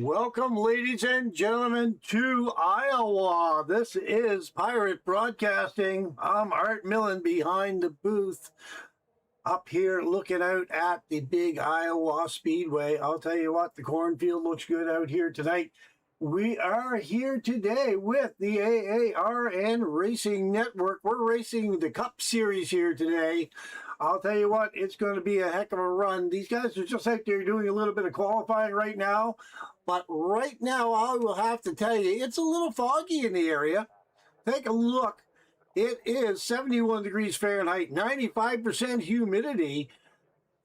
Welcome, ladies and gentlemen, to Iowa. This is Pirate Broadcasting. I'm Art Millen behind the booth up here looking out at the big Iowa Speedway. I'll tell you what, the cornfield looks good out here tonight. We are here today with the AARN Racing Network. We're racing the Cup Series here today. I'll tell you what, it's going to be a heck of a run. These guys are just out there doing a little bit of qualifying right now. But right now, I will have to tell you, it's a little foggy in the area. Take a look. It is 71 degrees Fahrenheit, 95% humidity.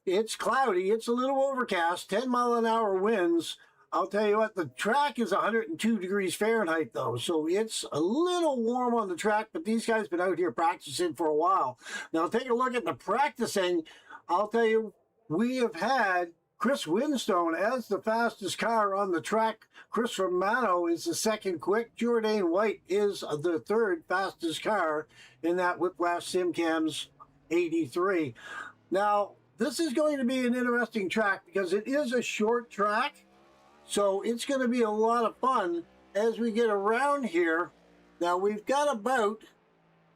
It's cloudy. It's a little overcast, 10-mile-an-hour winds. I'll tell you what, the track is 102 degrees Fahrenheit, though, so it's a little warm on the track, but these guys have been out here practicing for a while. Now, take a look at the practicing. I'll tell you, we have had Chris Winstone as the fastest car on the track. Chris Romano is the second quick. Jordan White is the third fastest car in that Whiplash SimCams 83. Now, this is going to be an interesting track because it is a short track. So it's going to be a lot of fun as we get around here. Now, we've got about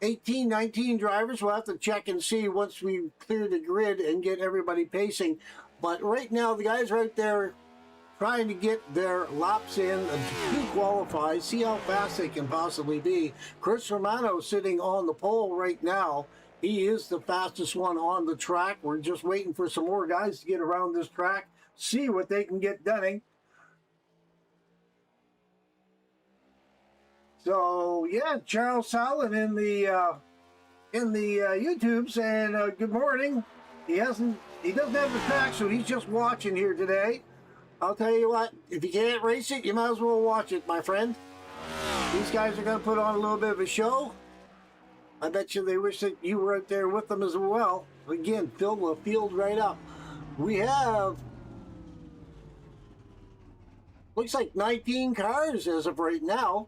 18, 19 drivers. We'll have to check and see once we clear the grid and get everybody pacing. But right now, the guys are out there trying to get their laps in to qualify, see how fast they can possibly be. Chris Romano sitting on the pole right now. He is the fastest one on the track. We're just waiting for some more guys to get around this track, see what they can get done. So yeah, Charles Salin in the YouTube saying good morning. He doesn't have the track, so he's just watching here today. I'll tell you what, if you can't race it, you might as well watch it, my friend. These guys are going to put on a little bit of a show. I bet you they wish that you were out there with them as well. Again, fill the field right up. We have, looks like 19 cars as of right now.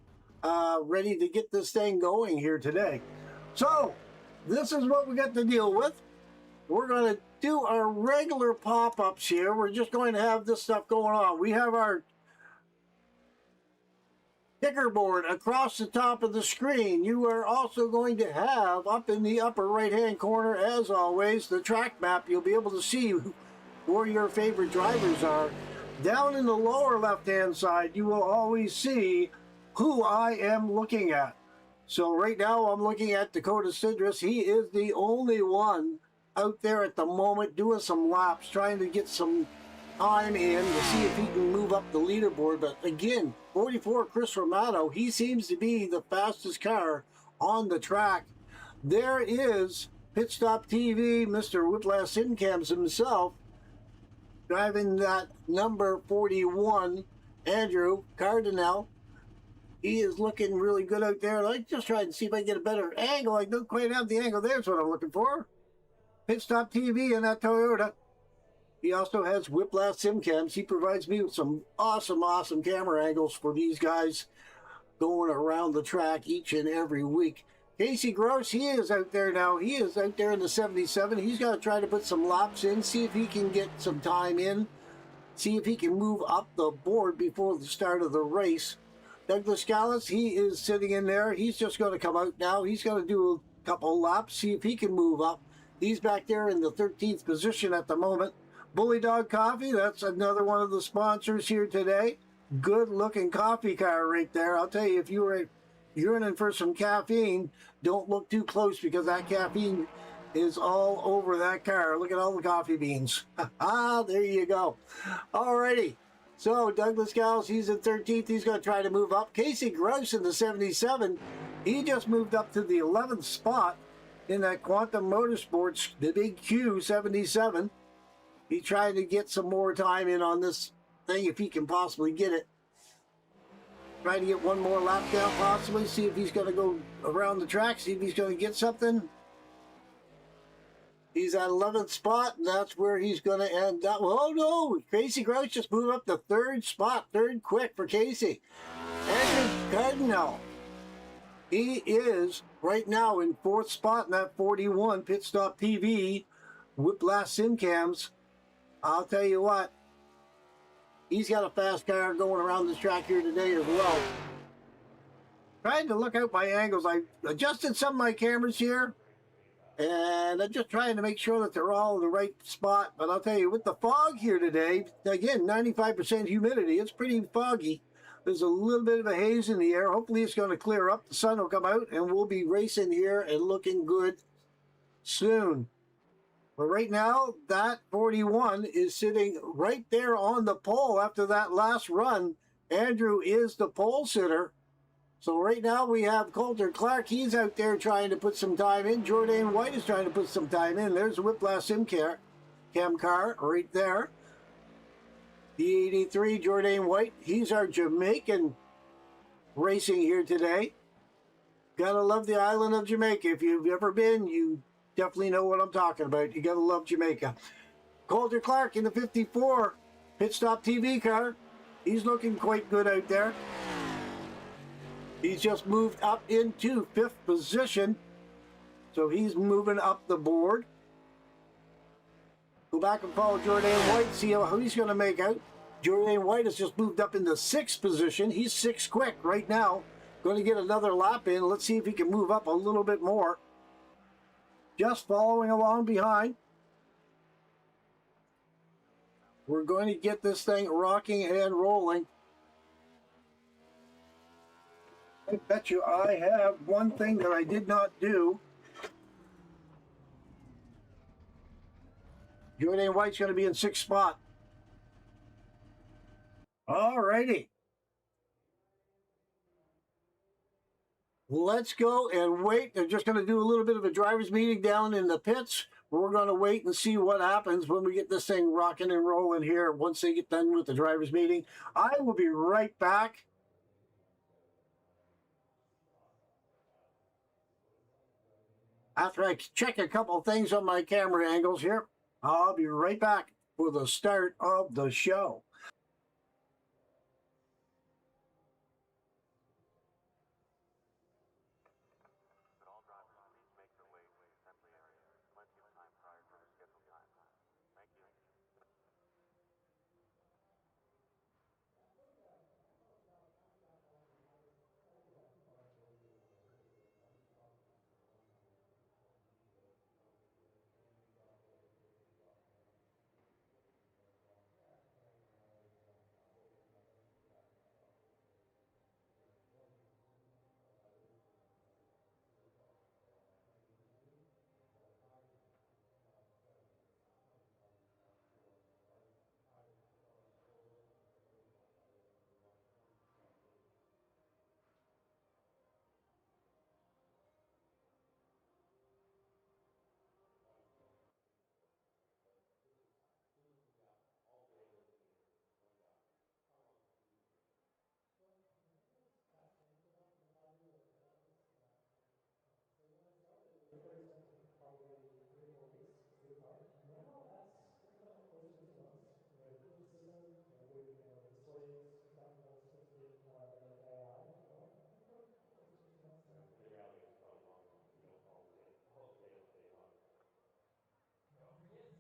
Ready to get this thing going here today. So this is what we got to deal with. We're going to do our regular pop-ups here. We're just going to have this stuff going on. We have our ticker board across the top of the screen. You are also going to have up in the upper right hand corner, as always, the track map. You'll be able to see where your favorite drivers are. Down in the lower left hand side, you will always see who I am looking at. So right now I'm looking at Dakota Sidris. He is the only one out there at the moment doing some laps, trying to get some time in to see if he can move up the leaderboard. But again, 44 Chris Romano, he seems to be the fastest car on the track. There is Pit Stop TV, Mr. Whiplash SimCams himself, driving that number 41, Andrew Cardinal. He is looking really good out there. I'm just trying to see if I can get a better angle. I don't quite have the angle. There's what I'm looking for. Pit Stop TV in that Toyota. He also has Whiplash SimCams. He provides me with some awesome camera angles for these guys going around the track each and every week. Casey Gross, he is out there now. He is out there in the 77. He's got to try to put some laps in, see if he can get some time in, see if he can move up the board before the start of the race. Douglas Gallus, he is sitting in there. He's just going to come out now. He's going to do a couple laps, see if he can move up. He's back there in the 13th position at the moment. Bully Dog Coffee, that's another one of the sponsors here today. Good looking coffee car right there. I'll tell you, if you were yearning for some caffeine, don't look too close because that caffeine is all over that car. Look at all the coffee beans. There you go. Alrighty. So Douglas Gals, he's in 13th. He's going to try to move up. Casey Gross in the 77. He just moved up to the 11th spot in that Quantum Motorsports, the big Q77. He's trying to get some more time in on this thing if he can possibly get it. Trying to get one more lap down possibly. See if he's going to go around the track. See if he's going to get something. He's at 11th spot, and that's where he's going to end up. Oh, no. Casey Gross just moved up to 3rd spot. 3rd quick for Casey. Andrew Cardinal. He is right now in 4th spot in that 41 Pit Stop TV Whiplash SimCams. I'll tell you what. He's got a fast car going around this track here today as well. Trying to look out my angles. I adjusted some of my cameras here, and I'm just trying to make sure that they're all in the right spot. But I'll tell you, with the fog here today, again, 95% humidity, it's pretty foggy. There's a little bit of a haze in the air. Hopefully it's going to clear up. The sun will come out, and we'll be racing here and looking good soon. But right now, that 41 is sitting right there on the pole after that last run. Andrew is the pole sitter. So right now we have Coulter Clark. He's out there trying to put some time in. Jordan White is trying to put some time in. There's a Whiplash Cam car right there. The 83, Jordan White. He's our Jamaican racing here today. Gotta love the island of Jamaica. If you've ever been, you definitely know what I'm talking about. You gotta love Jamaica. Coulter Clark in the 54 Pit Stop TV car. He's looking quite good out there. He's just moved up into 5th position. So he's moving up the board. Go back and follow Jordan White, see how he's going to make out. Jordan White has just moved up into 6th position. He's 6 quick right now. Going to get another lap in. Let's see if he can move up a little bit more. Just following along behind. We're going to get this thing rocking and rolling. I bet you I have one thing that I did not do. Jordan White's going to be in 6th spot. All righty. Let's go and wait. They're just going to do a little bit of a driver's meeting down in the pits. We're going to wait and see what happens when we get this thing rocking and rolling here once they get done with the driver's meeting. I will be right back. After I check a couple things on my camera angles here, I'll be right back for the start of the show.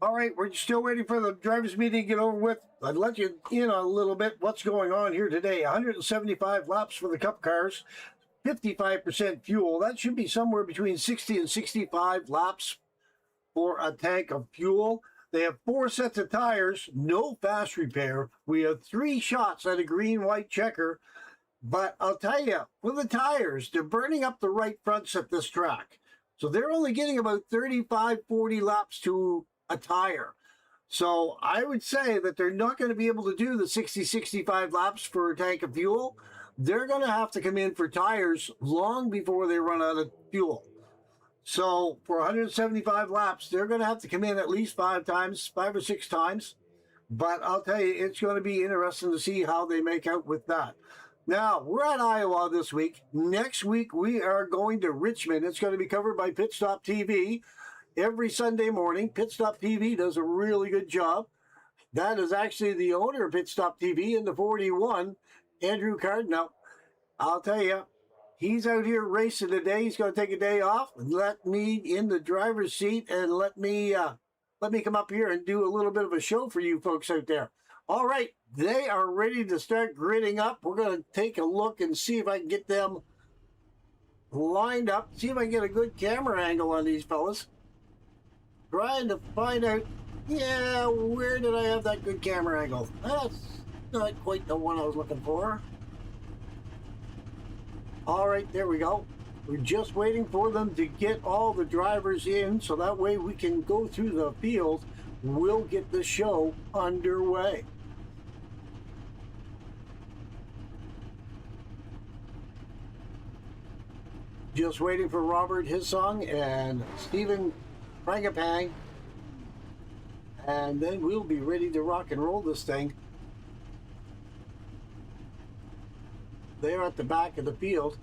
All right, we're still waiting for the driver's meeting to get over with. I'd let you in on a little bit what's going on here today. 175 laps for the Cup cars, 55% fuel. That should be somewhere between 60 and 65 laps for a tank of fuel. They have 4 sets of tires, no fast repair. We have 3 shots at a green-white checker. But I'll tell you, with the tires, they're burning up the right fronts at this track. So they're only getting about 35, 40 laps to a tire. So I would say that they're not going to be able to do the 60, 65 laps for a tank of fuel. They're going to have to come in for tires long before they run out of fuel. So for 175 laps, they're going to have to come in at least 5 or 6 times. But I'll tell you, it's going to be interesting to see how they make out with that. Now, we're at Iowa this week. Next week, we are going to Richmond. It's going to be covered by Pit Stop TV every Sunday morning. Pit Stop TV does a really good job. That is actually the owner of Pit Stop TV in the 41, Andrew Cardinal. I'll tell you, he's out here racing today. He's going to take a day off and let me in the driver's seat and let me come up here and do a little bit of a show for you folks out there. All right, they are ready to start gridding up. We're going to take a look and see if I can get them lined up, see if I can get a good camera angle on these fellas. Trying to find out, yeah, where did I have that good camera angle? That's not quite the one I was looking for. All right, there we go. We're just waiting for them to get all the drivers in, so that way we can go through the field. We'll get the show underway. Just waiting for Robert Hissong and Stephen Frangipane, and then we'll be ready to rock and roll this thing. They're at the back of the field.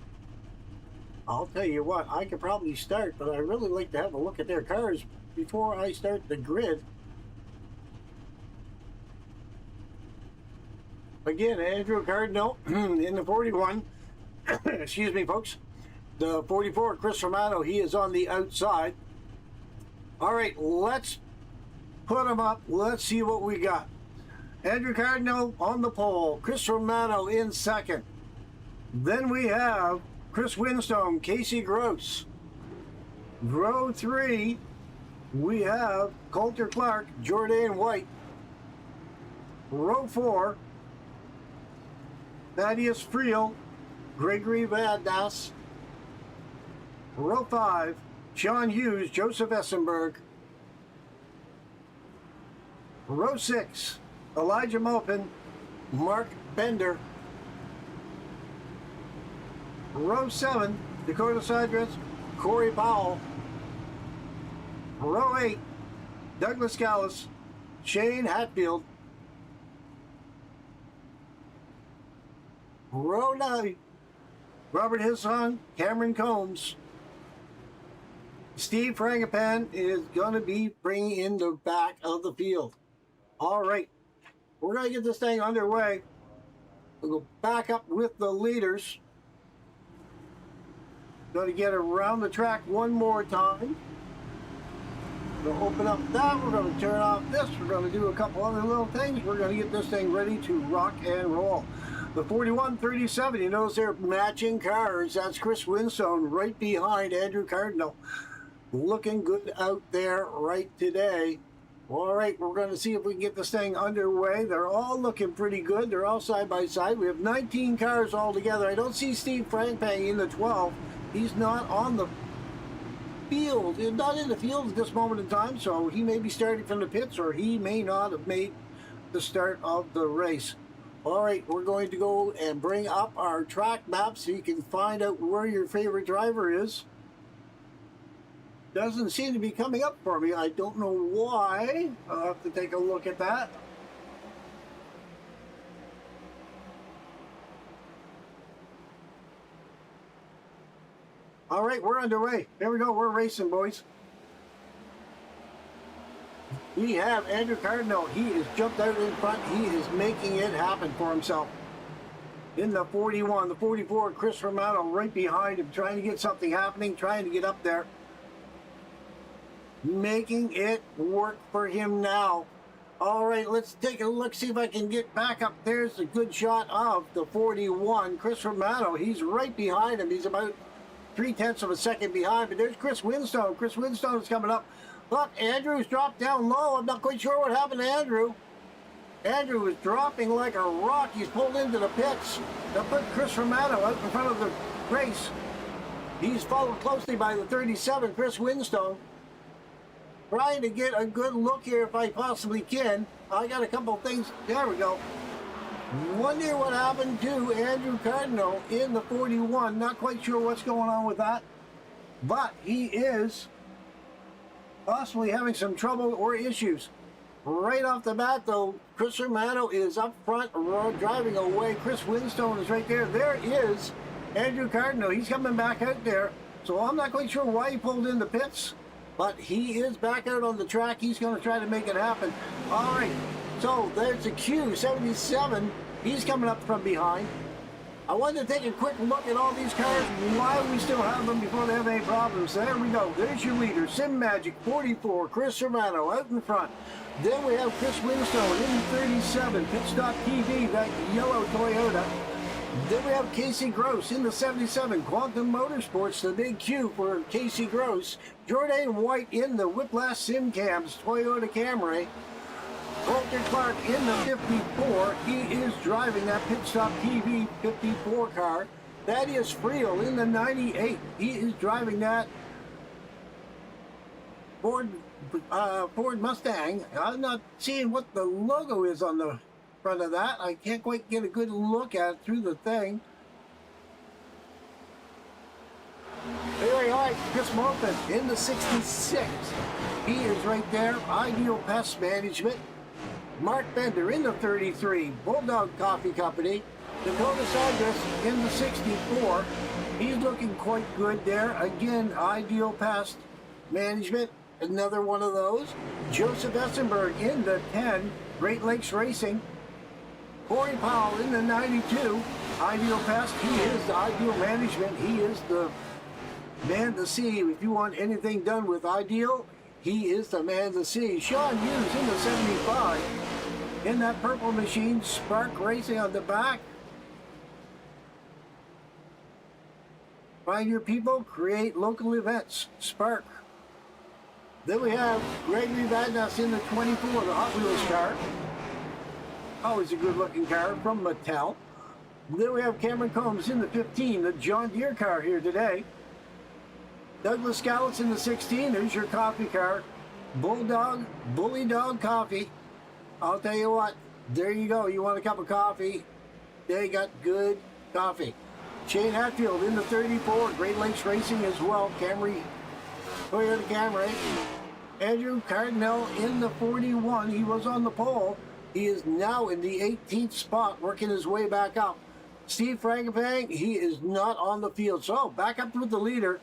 I'll tell you what, I could probably start, but I really like to have a look at their cars before I start the grid. Again, Andrew Cardinal in the 41. Excuse me, folks. The 44, Chris Romano, he is on the outside. All right, let's put them up. Let's see what we got. Andrew Cardinal on the pole. Chris Romano in second. Then we have Chris Winstone, Casey Gross. Row 3, we have Coulter Clark, Jordan White. Row 4, Thaddeus Friel, Gregory Vadas. Row 5, Sean Hughes, Joseph Essenberg. Row 6, Elijah Maupin, Mark Bender. Row 7, Dakota Sidrus, Corey Powell. Row 8, Douglas Callis, Shane Hatfield. Row 9, Robert Hissong, Cameron Combs. Steve Frangipane is going to be bringing in the back of the field. All right, we're going to get this thing underway. We'll go back up with the leaders. Going to get around the track one more time. We're going to open up that. We're going to turn off this. We're going to do a couple other little things. We're going to get this thing ready to rock and roll. The 41-37, you notice they're matching cars. That's Chris Winstone right behind Andrew Cardinal. Looking good out there right today. All right, we're going to see if we can get this thing underway. They're all looking pretty good. They're all side by side. We have 19 cars all together. I don't see Steve Frangipane in the 12. He's not on the field. He's not in the field at this moment in time, so he may be starting from the pits, or he may not have made the start of the race. All right, we're going to go and bring up our track map so you can find out where your favorite driver is. Doesn't seem to be coming up for me. I don't know why. I'll have to take a look at that. All right, we're underway. Here we go. We're racing, boys. We have Andrew Cardinal. He has jumped out in front. He is making it happen for himself. In the 41, the 44, Chris Romano right behind him, trying to get something happening, trying to get up there. Making it work for him now. All right, let's take a look, see if I can get back up. There's a good shot of the 41, Chris Romano. He's right behind him. He's about 0.3 of a second behind, but there's Chris Winstone. Chris Winstone is coming up. Look, Andrew's dropped down low. I'm not quite sure what happened to Andrew. Andrew is dropping like a rock. He's pulled into the pits. They'll put Chris Romano out in front of the race. He's followed closely by the 37, Chris Winstone. Trying to get a good look here if I possibly can. I got a couple of things. There we go. Wonder what happened to Andrew Cardinal in the 41. Not quite sure what's going on with that. But he is possibly having some trouble or issues. Right off the bat, though, Chris Romano is up front, driving away. Chris Winstone is right there. There is Andrew Cardinal. He's coming back out there. So I'm not quite sure why he pulled in the pits. But he is back out on the track. He's going to try to make it happen. All right. So there's a Q77. He's coming up from behind. I wanted to take a quick look at all these cars, why we still have them before they have any problems. There we go. There's your leader, Sim Magic 44, Chris Romano out in front. Then we have Chris Winstone in 37, Pit Stop TV, that yellow Toyota. Then we have Casey Gross in the 77, Quantum Motorsports, the big Q for Casey Gross. Jordan White in the Whiplash Sim Cams, Toyota Camry. Walter Clark in the 54, he is driving that Pit Stop TV 54 car. Thaddeus Friel in the 98, he is driving that Ford Mustang. I'm not seeing what the logo is on the front of that. I can't quite get a good look at it through the thing. Very high, Chris Morphin in the 66, he is right there. Ideal Pest Management. Mark Bender in the 33, Bulldog Coffee Company. Dakota Sagres in the 64. He's looking quite good there. Again, Ideal Pest Management, another one of those. Joseph Essenberg in the 10, Great Lakes Racing. Corey Powell in the 92, Ideal Pest. He is the Ideal Management. He is the man to see. If you want anything done with Ideal, he is the man to see. Sean Hughes in the 75. In that purple machine, Spark Racing on the back. Find your people, create local events. Spark. Then we have Gregory Vadnais in the 24, the Hot Wheels car. Always a good looking car from Mattel. Then we have Cameron Combs in the 15, the John Deere car here today. Douglas Scallitz in the 16, there's your coffee car. Bully Dog Coffee. I'll tell you what, there you go. You want a cup of coffee, they got good coffee. Shane Hatfield in the 34, Great Lakes Racing as well, Camry, Toyota Camry. Andrew Cardinal in the 41, he was on the pole. He is now in the 18th spot, working his way back up. Steve Frankapang, he is not on the field. So, back up with the leader.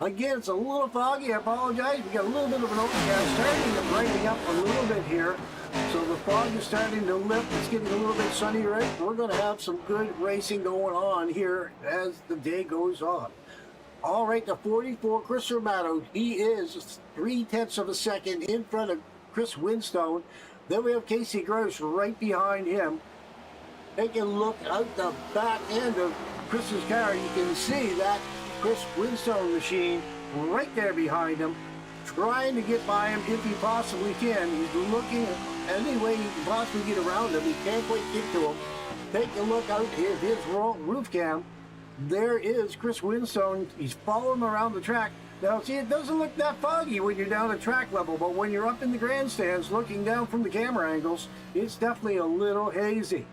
Again, it's a little foggy, I apologize. We got a little bit of an overcast, starting to brighten up a little bit here. So the fog is starting to lift. It's getting a little bit sunnier. We're going to have some good racing going on here as the day goes on. All right, the 44, Chris Romano, he is 0.3 of a second in front of Chris Winstone. Then we have Casey Gross right behind him. Take a look out the back end of Chris's car. You can see that Chris Winstone machine right there behind him, trying to get by him if he possibly can. He's looking any way he can possibly get around him. He can't quite get to him. Take a look out at his roof cam. There is Chris Winstone. He's following him around the track. Now, see, it doesn't look that foggy when you're down at track level, but when you're up in the grandstands looking down from the camera angles, it's definitely a little hazy.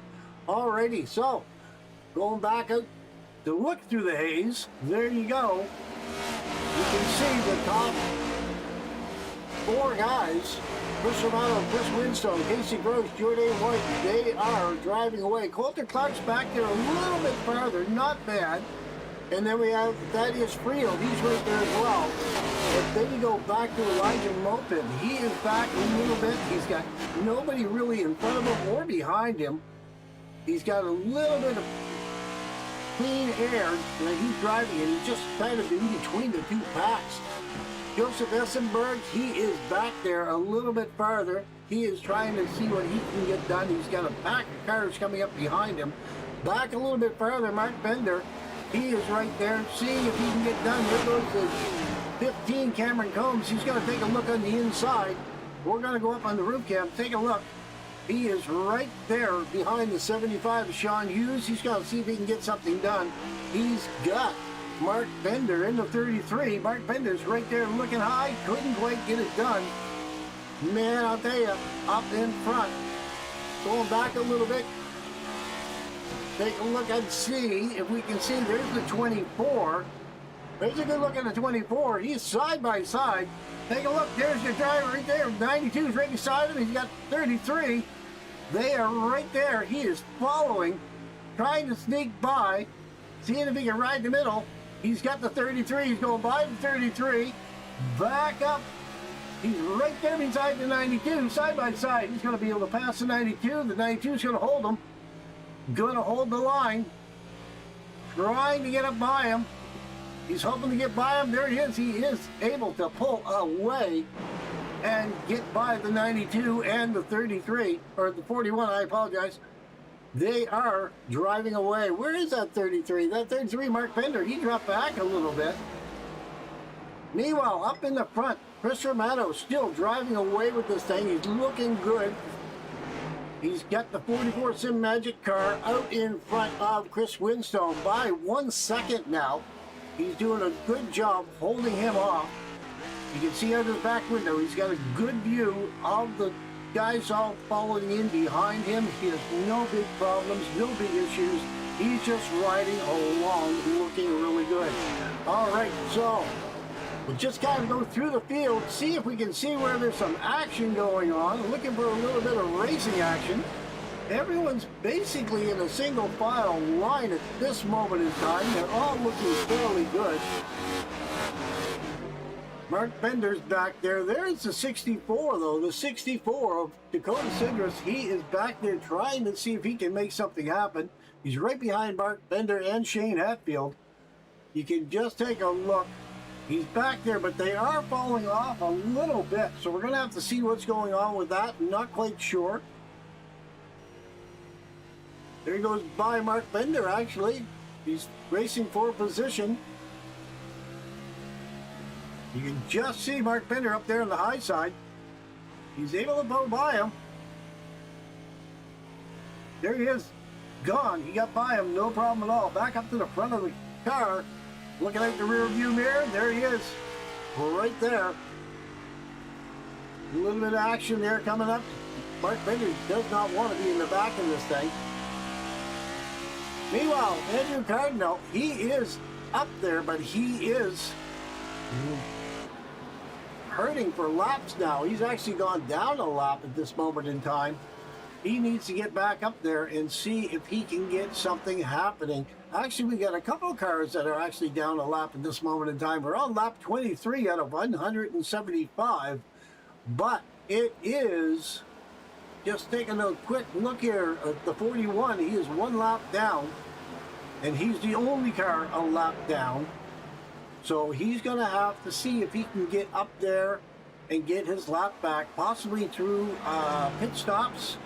Alrighty, so going back out to look through the haze, there you go. You can see the top four guys, Chris Romano, Chris Winstone, Casey Gross, Jordan White, they are driving away. Coulter Clark's back there a little bit farther, not bad. And then we have Thaddeus Friel, he's right there as well. But then you go back to Elijah Mopin. He is back a little bit. He's got nobody really in front of him or behind him. He's got a little bit of clean air that he's driving, and he's just kind of in between the two packs. Joseph Essenberg, he is back there a little bit farther. He is trying to see what he can get done. He's got a pack of cars coming up behind him. Back a little bit farther, Mark Bender, he is right there, seeing if he can get done. There goes the 15, Cameron Combs. He's going to take a look on the inside. We're going to go up on the roof cam, take a look. He is right there behind the 75, Sean Hughes. He's going to see if he can get something done. He's got Mark Bender in the 33. Mark Bender's right there looking high. Couldn't quite get it done. Man, I'll tell you, up in front. Going back a little bit. Take a look and see if we can see. There's the 24. There's a good look at the 24. He's side by side. Take a look. There's your driver right there. 92 is right beside him. He's got 33. They are right there. He is following, trying to sneak by, seeing if he can ride the middle. He's got the 33. He's going by the 33. Back up. He's right there beside the 92, side by side. He's going to be able to pass the 92. The 92 is going to hold him. Going to hold the line. trying to get up by him. He's hoping to get by him. There he is. He is able to pull away and get by the 92 and the 33, or the 41, I apologize. They are driving away. Where is that 33? That 33, Mark Bender, he dropped back a little bit. Meanwhile, up in the front, Chris Romano still driving away with this thing. He's looking good. He's got the 44 Sim Magic car out in front of Chris Winstone by 1 second now. He's doing a good job holding him off. You can see out his back window, he's got a good view of the guys all following in behind him. He has no big problems, no big issues. He's just riding along, looking really good. All right, so we'll just kind of go through the field, see if we can see where there's some action going on. Looking for a little bit of racing action. Everyone's basically in a single file line at this moment in time. They're all looking fairly good. Mark Bender's back there. There's the 64, though. The 64 of Dakota Cindrus. He is back there trying to see if he can make something happen. He's right behind Mark Bender and Shane Hatfield. You can just take a look. He's back there, but they are falling off a little bit. So we're going to have to see what's going on with that. Not quite sure. There he goes by Mark Bender, actually. He's racing for position. You can just see Mark Bender up there on the high side. He's able to go by him. There he is. Gone. He got by him. No problem at all. Back up to the front of the car. Looking out the rear view mirror. There he is. Right there. A little bit of action there coming up. Mark Bender does not want to be in the back of this thing. Meanwhile, Andrew Cardinal, he is up there, but he is hurting for laps now. He's actually gone down a lap at this moment in time. He needs to get back up there and see if he can get something happening. Actually, we got a couple of cars that are actually down a lap at this moment in time. We're on lap 23 out of 175, but it is, just taking a quick look here at the 41, he is 1 lap down, and he's the only car a lap down. So he's going to have to see if he can get up there and get his lap back, possibly through pit stops.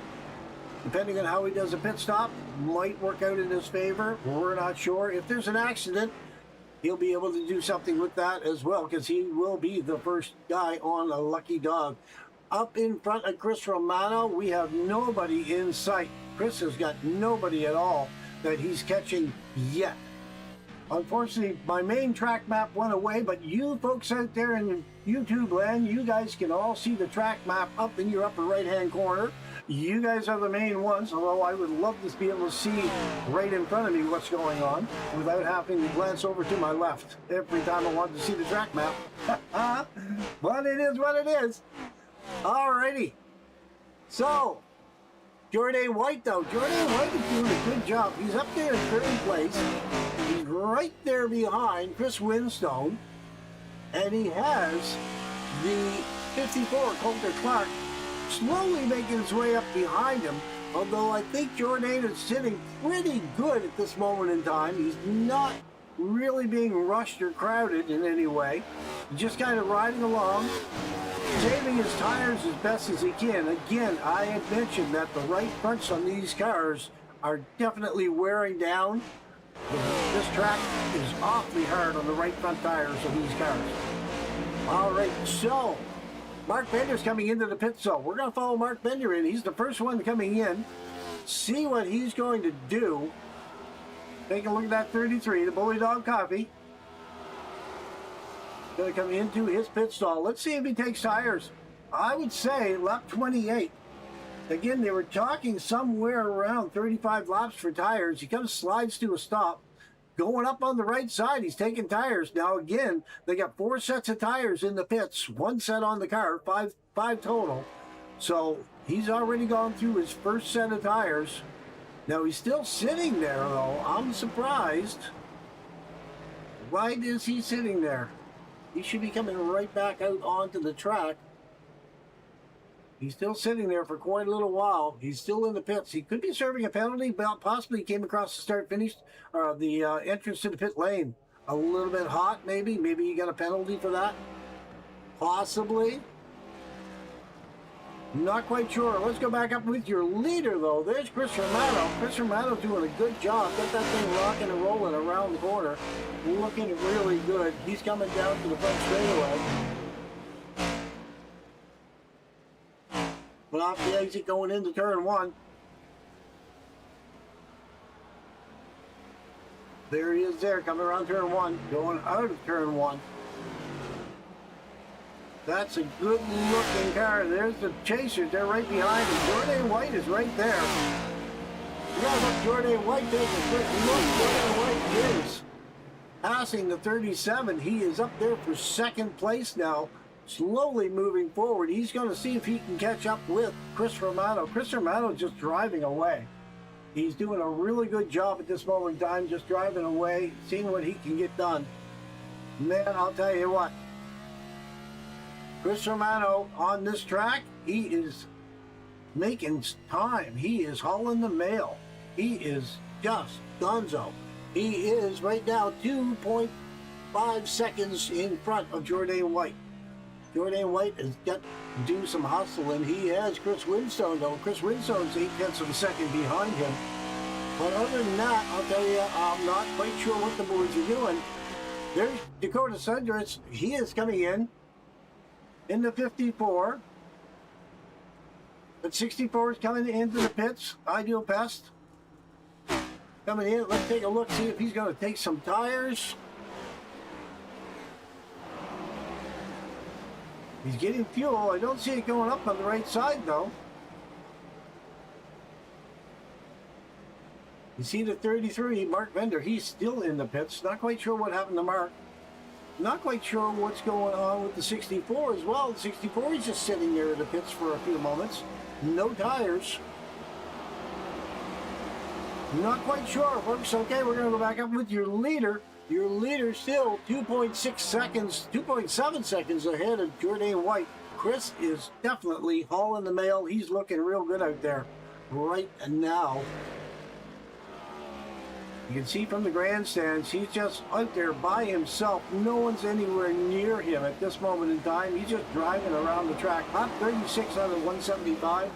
Depending on how he does a pit stop, might work out in his favor. We're not sure. If there's an accident, he'll be able to do something with that as well, because he will be the first guy on a lucky dog. Up in front of Chris Romano, we have nobody in sight. Chris has got nobody at all that he's catching yet. Unfortunately, my main track map went away, but you folks out there in YouTube land, you guys can all see the track map up in your upper right-hand corner. You guys are the main ones, although I would love to be able to see right in front of me what's going on without having to glance over to my left every time I want to see the track map. But it is what it is. Alrighty. So, Jordan White, though. Jordan White is doing a good job. He's up there in third place. He's right there behind Chris Winstone. And he has the 54, Coulter Clark, slowly making his way up behind him. Although I think Jordan is sitting pretty good at this moment in time. He's not really being rushed or crowded in any way. He's just kind of riding along, saving his tires as best as he can. Again, I had mentioned that the right fronts on these cars are definitely wearing down. This track is awfully hard on the right front tires of these cars. All right, so Mark Bender's coming into the pit zone. We're going to follow Mark Bender in. He's the first one coming in. See what he's going to do. Take a look at that 33, the Bully Dog Coffee. Going to come into his pit stall. Let's see if he takes tires. I would say lap 28. Again, they were talking somewhere around 35 laps for tires. He comes, slides to a stop. Going up on the right side, he's taking tires. Now again, they got 4 sets of tires in the pits. 1 set on the car, five total. So he's already gone through his first set of tires. Now he's still sitting there though. I'm surprised. Why is he sitting there? He should be coming right back out onto the track. He's still sitting there for quite a little while. He's still in the pits. He could be serving a penalty, but possibly came across the start-finish, the entrance to the pit lane. A little bit hot, maybe. Maybe he got a penalty for that. Possibly. Not quite sure. Let's go back up with your leader, though. There's Chris Romano. Chris Romano doing a good job. Got that thing rocking and rolling around the corner. Looking really good. He's coming down to the front straightaway. But off the exit going into turn one. There he is there, coming around turn one. Going out of turn one. That's a good-looking car. There's the Chasers. They're right behind him. Jordan White is right there. You gotta look Jordan White take a quick look. Jordan White is passing the 37. He is up there for second place now. Slowly moving forward. He's going to see if he can catch up with Chris Romano. Chris Romano just driving away. He's doing a really good job at this moment in time, just driving away, seeing what he can get done. Man, I'll tell you what. Chris Romano on this track, he is making time. He is hauling the mail. He is just gonzo. He is right now 2.5 seconds in front of Jordan White. Jordan White has got to do some hustling. He has Chris Winstone, though. Chris Winstone's 8/10 of a second behind him. But other than that, I'll tell you, I'm not quite sure what the boys are doing. There's Dakota Sundress. He is coming in the 54. But 64 is coming into the pits. Ideal Pest coming in. Let's take a look, see if he's going to take some tires. He's getting fuel. I don't see it going up on the right side, though. You see the 33, Mark Bender. He's still in the pits. Not quite sure what happened to Mark. Not quite sure what's going on with the 64 as well. The 64 is just sitting there in the pits for a few moments. No tires. Not quite sure, folks. Okay, we're going to go back up with your leader. Your leader still 2.6 seconds, 2.7 seconds ahead of Jordan White. Chris is definitely hauling the mail. He's looking real good out there right now. You can see from the grandstands, he's just out there by himself. No one's anywhere near him at this moment in time. He's just driving around the track. Hot 36 out of 175.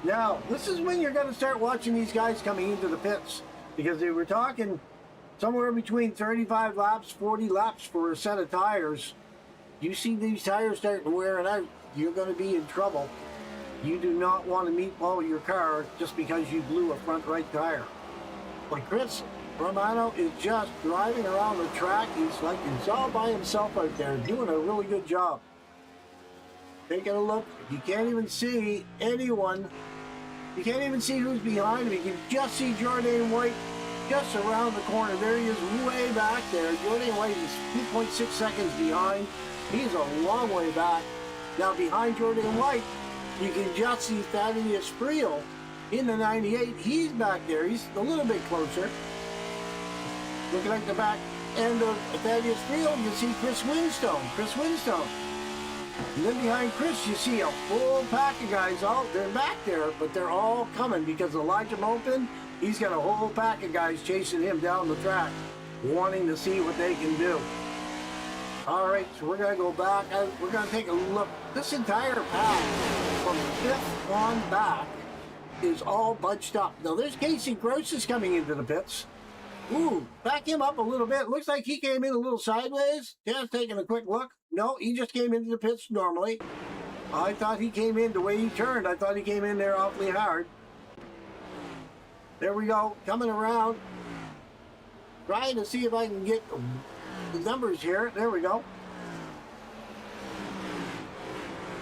Now, this is when you're going to start watching these guys coming into the pits, because they were talking somewhere between 35 laps, 40 laps for a set of tires. You see these tires starting wearing out, you're going to be in trouble. You do not want to meatball your car just because you blew a front right tire. But Chris Romano is just driving around the track. He's all by himself out there, doing a really good job. Taking a look, you can't even see anyone. You can't even see who's behind him. You can just see Jordan White just around the corner. There he is, way back there. Jordan White is 2.6 seconds behind. He's a long way back. Now behind Jordan White, you can just see Thaddeus Friel in the 98. He's back there. He's a little bit closer. Looking at the back end of Thaddeus Friel, you see Chris Winstone. And then behind Chris, you see a full pack of guys out. They're back there, but they're all coming because Elijah Mopin, he's got a whole pack of guys chasing him down the track, wanting to see what they can do. All right, so we're going to go back. We're going to take a look. This entire pack from 5th on back is all bunched up. Now, there's Casey Gross coming into the pits. Ooh, back him up a little bit. Looks like he came in a little sideways. Just taking a quick look. No, he just came into the pits normally. I thought he came in the way he turned. I thought he came in there awfully hard. There we go, coming around. Trying to see if I can get the numbers here. There we go.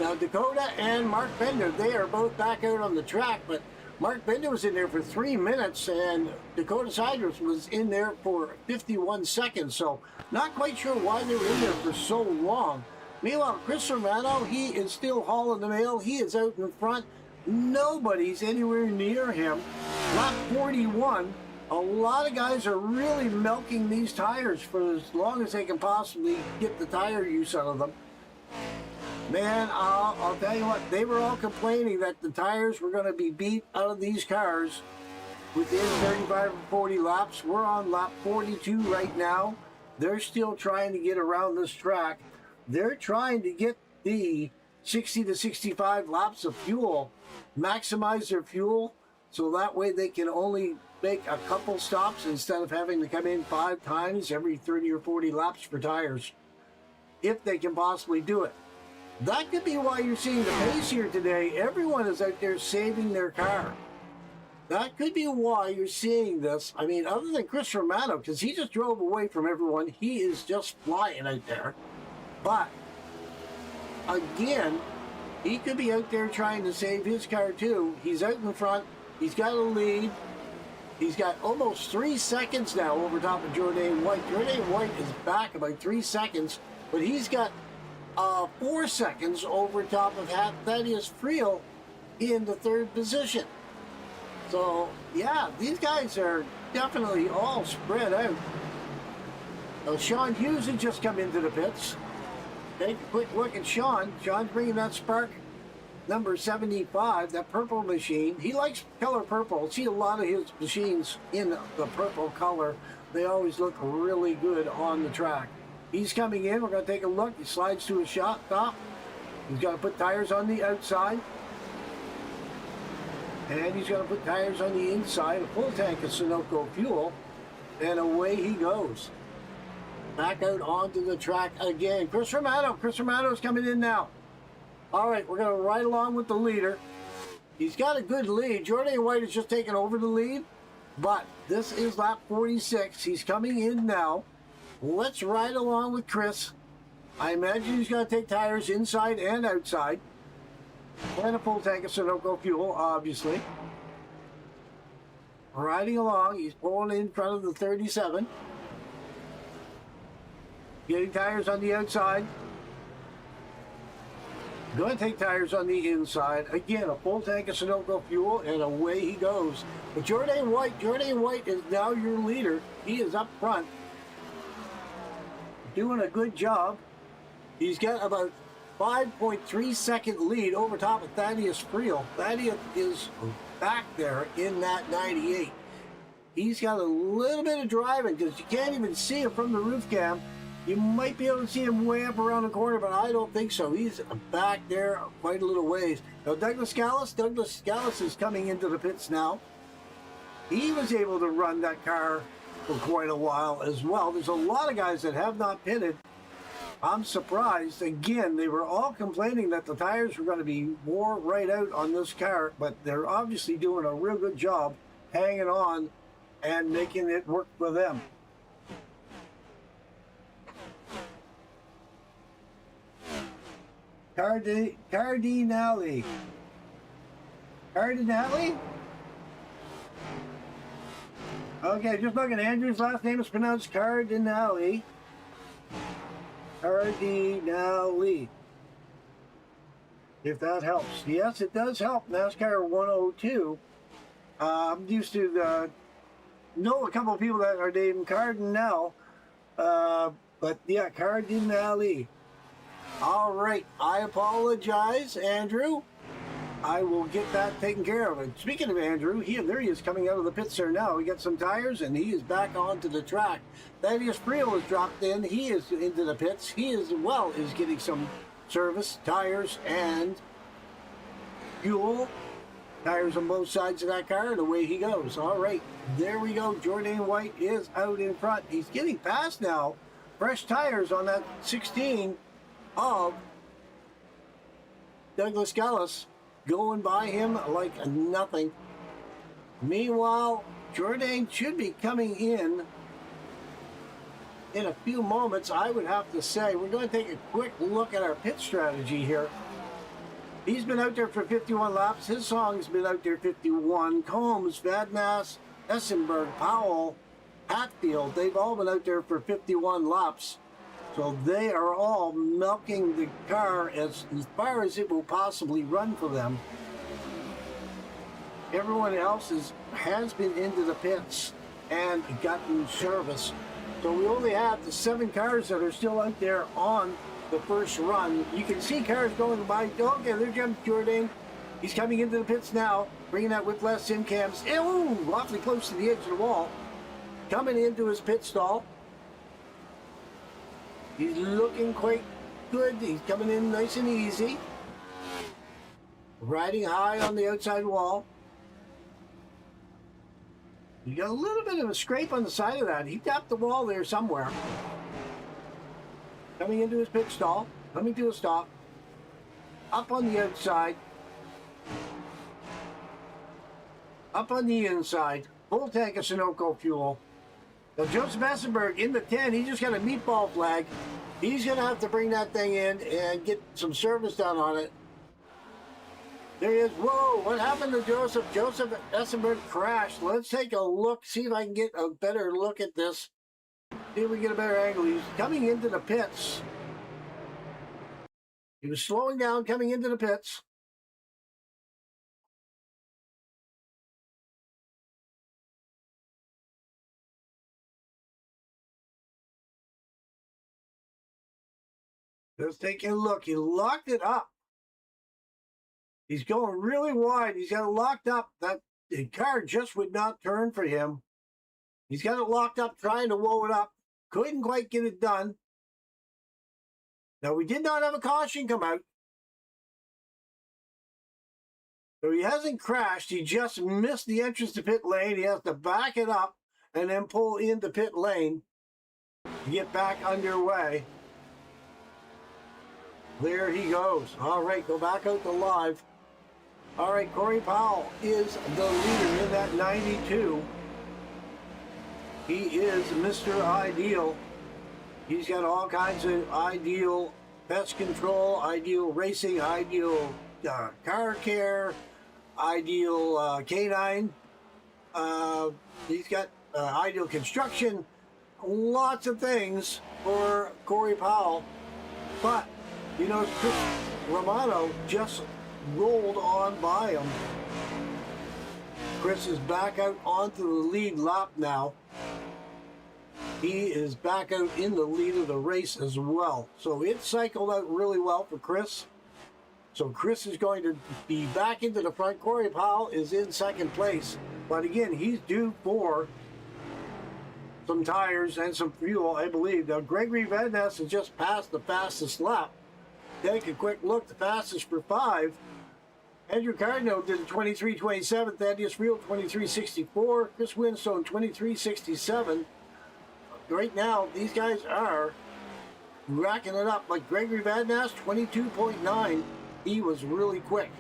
Now, Dakota and Mark Bender, they are both back out on the track, but Mark Bender was in there for 3 minutes, and Dakota Siders was in there for 51 seconds, so not quite sure why they were in there for so long. Meanwhile, Chris Romano, he is still hauling the mail. He is out in front. Nobody's anywhere near him. Lap 41. A lot of guys are really milking these tires for as long as they can possibly get the tire use out of them. Man, I'll tell you what, they were all complaining that the tires were going to be beat out of these cars within 35 or 40 laps. We're on lap 42 right now. They're still trying to get around this track. They're trying to get the 60 to 65 laps of fuel, maximize their fuel, so that way they can only make a couple stops instead of having to come in 5 times every 30 or 40 laps for tires, if they can possibly do it. That could be why you're seeing the pace here today. Everyone is out there saving their car. That could be why you're seeing this. I mean, other than Chris Romano, because he just drove away from everyone. He is just flying out there. But, again, he could be out there trying to save his car too. He's out in front. He's got a lead. He's got almost 3 seconds now over top of Jourdain White. Jourdain White is back about 3 seconds, but he's got 4 seconds over top of Thaddeus Friel in the 3rd position. So, yeah, these guys are definitely all spread out. Sean Hughes had just come into the pits. Take a quick look at Sean. Sean's bringing that Spark number 75, that purple machine. He likes color purple. See a lot of his machines in the purple color. They always look really good on the track. He's coming in. We're going to take a look. He slides to a shot top. He's got to put tires on the outside. And he's going to put tires on the inside, a full tank of Sunoco fuel, and away he goes. Back out onto the track again. Chris Romano. Chris Romano's coming in now. All right, we're going to ride along with the leader. He's got a good lead. Jourdain White has just taken over the lead, but this is lap 46. He's coming in now. Let's ride along with Chris. I imagine he's going to take tires inside and outside. And a full tank of Sunoco fuel, obviously. Riding along, he's pulling in front of the 37. Getting tires on the outside. Going to take tires on the inside. Again, a full tank of Sunoco fuel, and away he goes. But Jourdain White is now your leader. He is up front, doing a good job. He's got about 5.3 second lead over top of Thaddeus Friel. Thaddeus is back there in that 98. He's got a little bit of driving because you can't even see him from the roof cam. You might be able to see him way up around the corner, but I don't think so. He's back there quite a little ways. Now Douglas Gallus is coming into the pits now. He was able to run that car for quite a while as well. There's a lot of guys that have not pitted. I'm surprised. Again, they were all complaining that the tires were going to be wore right out on this car, but they're obviously doing a real good job hanging on and making it work for them. Cardinale? Okay, just looking. Andrew's last name is pronounced Cardinale. Cardinale. If that helps. Yes, it does help. NASCAR 102. I'm used to know a couple of people that are named Cardinale. But yeah, Cardinale. All right. I apologize, Andrew. I will get that taken care of. And speaking of Andrew, there he is coming out of the pits there now. He got some tires and he is back onto the track. Thaddeus Friel has dropped in. He is into the pits. He as well is getting some service, tires, and fuel. Tires on both sides of that car, and away he goes. All right, there we go. Jourdain White is out in front. He's getting past now. Fresh tires on that 16 of Douglas Gallus, going by him like nothing. Meanwhile, Jourdain should be coming in a few moments, I would have to say. We're going to take a quick look at our pit strategy here. He's been out there for 51 laps. His song's been out there 51. Combs, Vadnas, Essenberg, Powell, Hatfield, they've all been out there for 51 laps. So they are all milking the car as far as it will possibly run for them. Everyone else has been into the pits and gotten service. So we only have the 7 cars that are still out there on the first run. You can see cars going by. Okay, there comes Jourdain. He's coming into the pits now, bringing that Whiplash sim cams. Ooh, awfully close to the edge of the wall. Coming into his pit stall. He's looking quite good. He's coming in nice and easy. Riding high on the outside wall. You got a little bit of a scrape on the side of that. He tapped the wall there somewhere. Coming into his pit stall. Coming to a stop. Up on the outside. Up on the inside. Full tank of Sunoco fuel. Now Joseph Essenberg in the 10. He just got a meatball flag. He's going to have to bring that thing in and get some service done on it. There he is. Whoa, what happened to Joseph? Joseph Essenberg crashed. Let's take a look, see if I can get a better look at this. See if we get a better angle. He's coming into the pits. He was slowing down, coming into the pits. Let's take a look. He locked it up. He's going really wide. He's got it locked up. That the car just would not turn for him. He's got it locked up, trying to whoa it up. Couldn't quite get it done. Now, we did not have a caution come out. So he hasn't crashed. He just missed the entrance to pit lane. He has to back it up and then pull into pit lane to get back underway. There he goes. All right, go back out to live. All right, Corey Powell is the leader in that 92. He is Mr. Ideal. He's got all kinds of ideal pest control, ideal racing, ideal car care, ideal canine. He's got ideal construction. Lots of things for Corey Powell. But you know, Chris Romano just rolled on by him. Chris is back out onto the lead lap now. He is back out in the lead of the race as well. So it cycled out really well for Chris. So Chris is going to be back into the front. Corey Powell is in second place. But again, he's due for some tires and some fuel, I believe. Now, Gregory Van Ness has just passed the fastest lap. Take a quick look. The fastest for 5. Andrew Cardinal did a 23.27. Thaddeus Real 23.64. Chris Winstone 23.67. Right now, these guys are racking it up. Like Gregory Van Ness 22.9. He was really quick.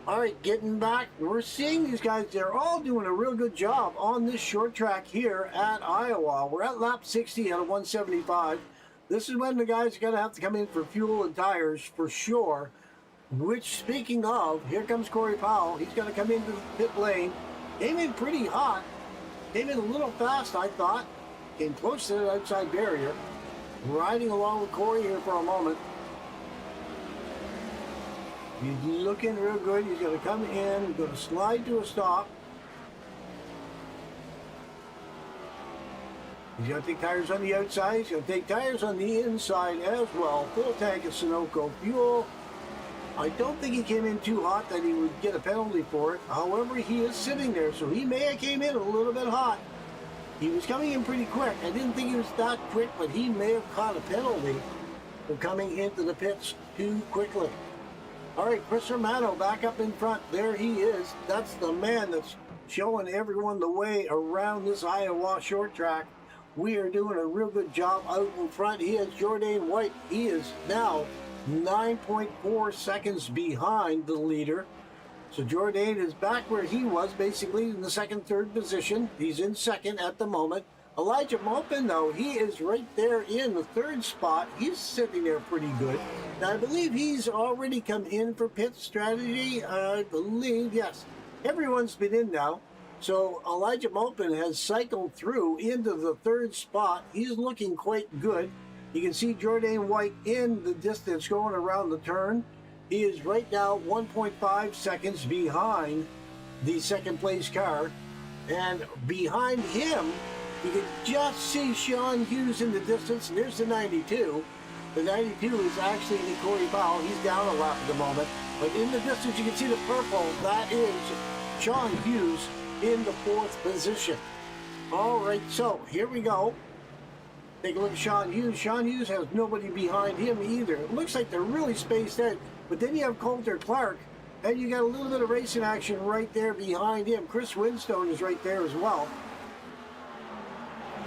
All right, getting back. We're seeing these guys. They're all doing a real good job on this short track here at Iowa. We're at lap 60 out of 175. This is when the guys are going to have to come in for fuel and tires for sure. Which, speaking of, here comes Corey Powell. He's going to come into the pit lane. Came in pretty hot. Came in a little fast, I thought. Came close to the outside barrier. Riding along with Corey here for a moment. He's looking real good. He's going to come in. He's going to slide to a stop. He's going to take tires on the outside. He's going to take tires on the inside as well. Full tank of Sunoco fuel. I don't think he came in too hot that he would get a penalty for it. However, he is sitting there, so he may have came in a little bit hot. He was coming in pretty quick. I didn't think he was that quick, but he may have caught a penalty for coming into the pits too quickly. All right, Chris Romano back up in front. There he is. That's the man that's showing everyone the way around this Iowa short track. We are doing a real good job out in front. He is Jourdain White. He is now 9.4 seconds behind the leader. So Jourdain is back where he was, basically in the second, third position. He's in second at the moment. Elijah Maupin, though, he is right there in the third spot. He's sitting there pretty good. Now, I believe he's already come in for pit strategy. I believe, yes. Everyone's been in now. So Elijah Maupin has cycled through into the third spot. He's looking quite good. You can see Jourdain White in the distance going around the turn. He is right now 1.5 seconds behind the second place car. And behind him, you can just see Sean Hughes in the distance. And there's the 92. The 92 is actually the Corey Powell. He's down a lap at the moment. But in the distance, you can see the purple. That is Sean Hughes in the 4th position. All right, so here we go. Take a look at Sean Hughes. Sean Hughes has nobody behind him either. It looks like they're really spaced out. But then you have Coulter Clark, and you got a little bit of racing action right there behind him. Chris Winstone is right there as well.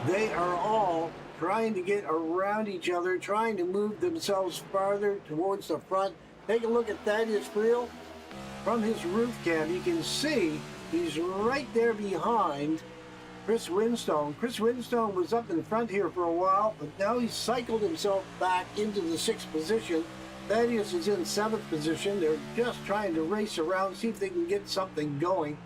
They are all trying to get around each other, trying to move themselves farther towards the front. Take a look at Thaddeus Friel. From his roof cam, you can see he's right there behind Chris Winstone. Chris Winstone was up in front here for a while, but now he's cycled himself back into the 6th position. Thaddeus is in 7th position. They're just trying to race around, see if they can get something going.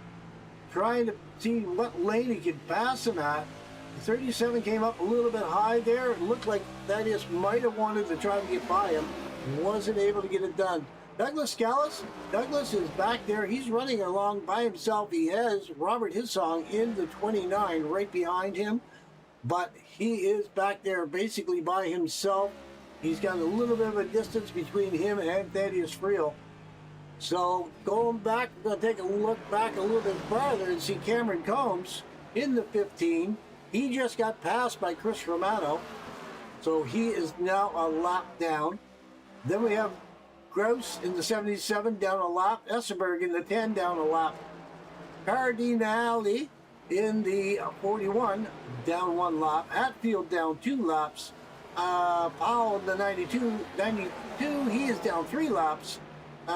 Trying to see what lane he could pass him at. The 37 came up a little bit high there. It looked like Thaddeus might have wanted to try to get by him. Wasn't able to get it done. Douglas Scalise. Douglas is back there. He's running along by himself. He has Robert Hissong in the 29 right behind him. But he is back there basically by himself. He's got a little bit of a distance between him and Thaddeus Friel. So going back, we're going to take a look back a little bit farther and see Cameron Combs in the 15. He just got passed by Chris Romano. So he is now a lap down. Then we have Grouse in the 77 down a lap. Essenberg in the 10 down a lap. Cardinale in the 41 down 1 lap. Hatfield down 2 laps. Powell in the 92, he is down 3 laps.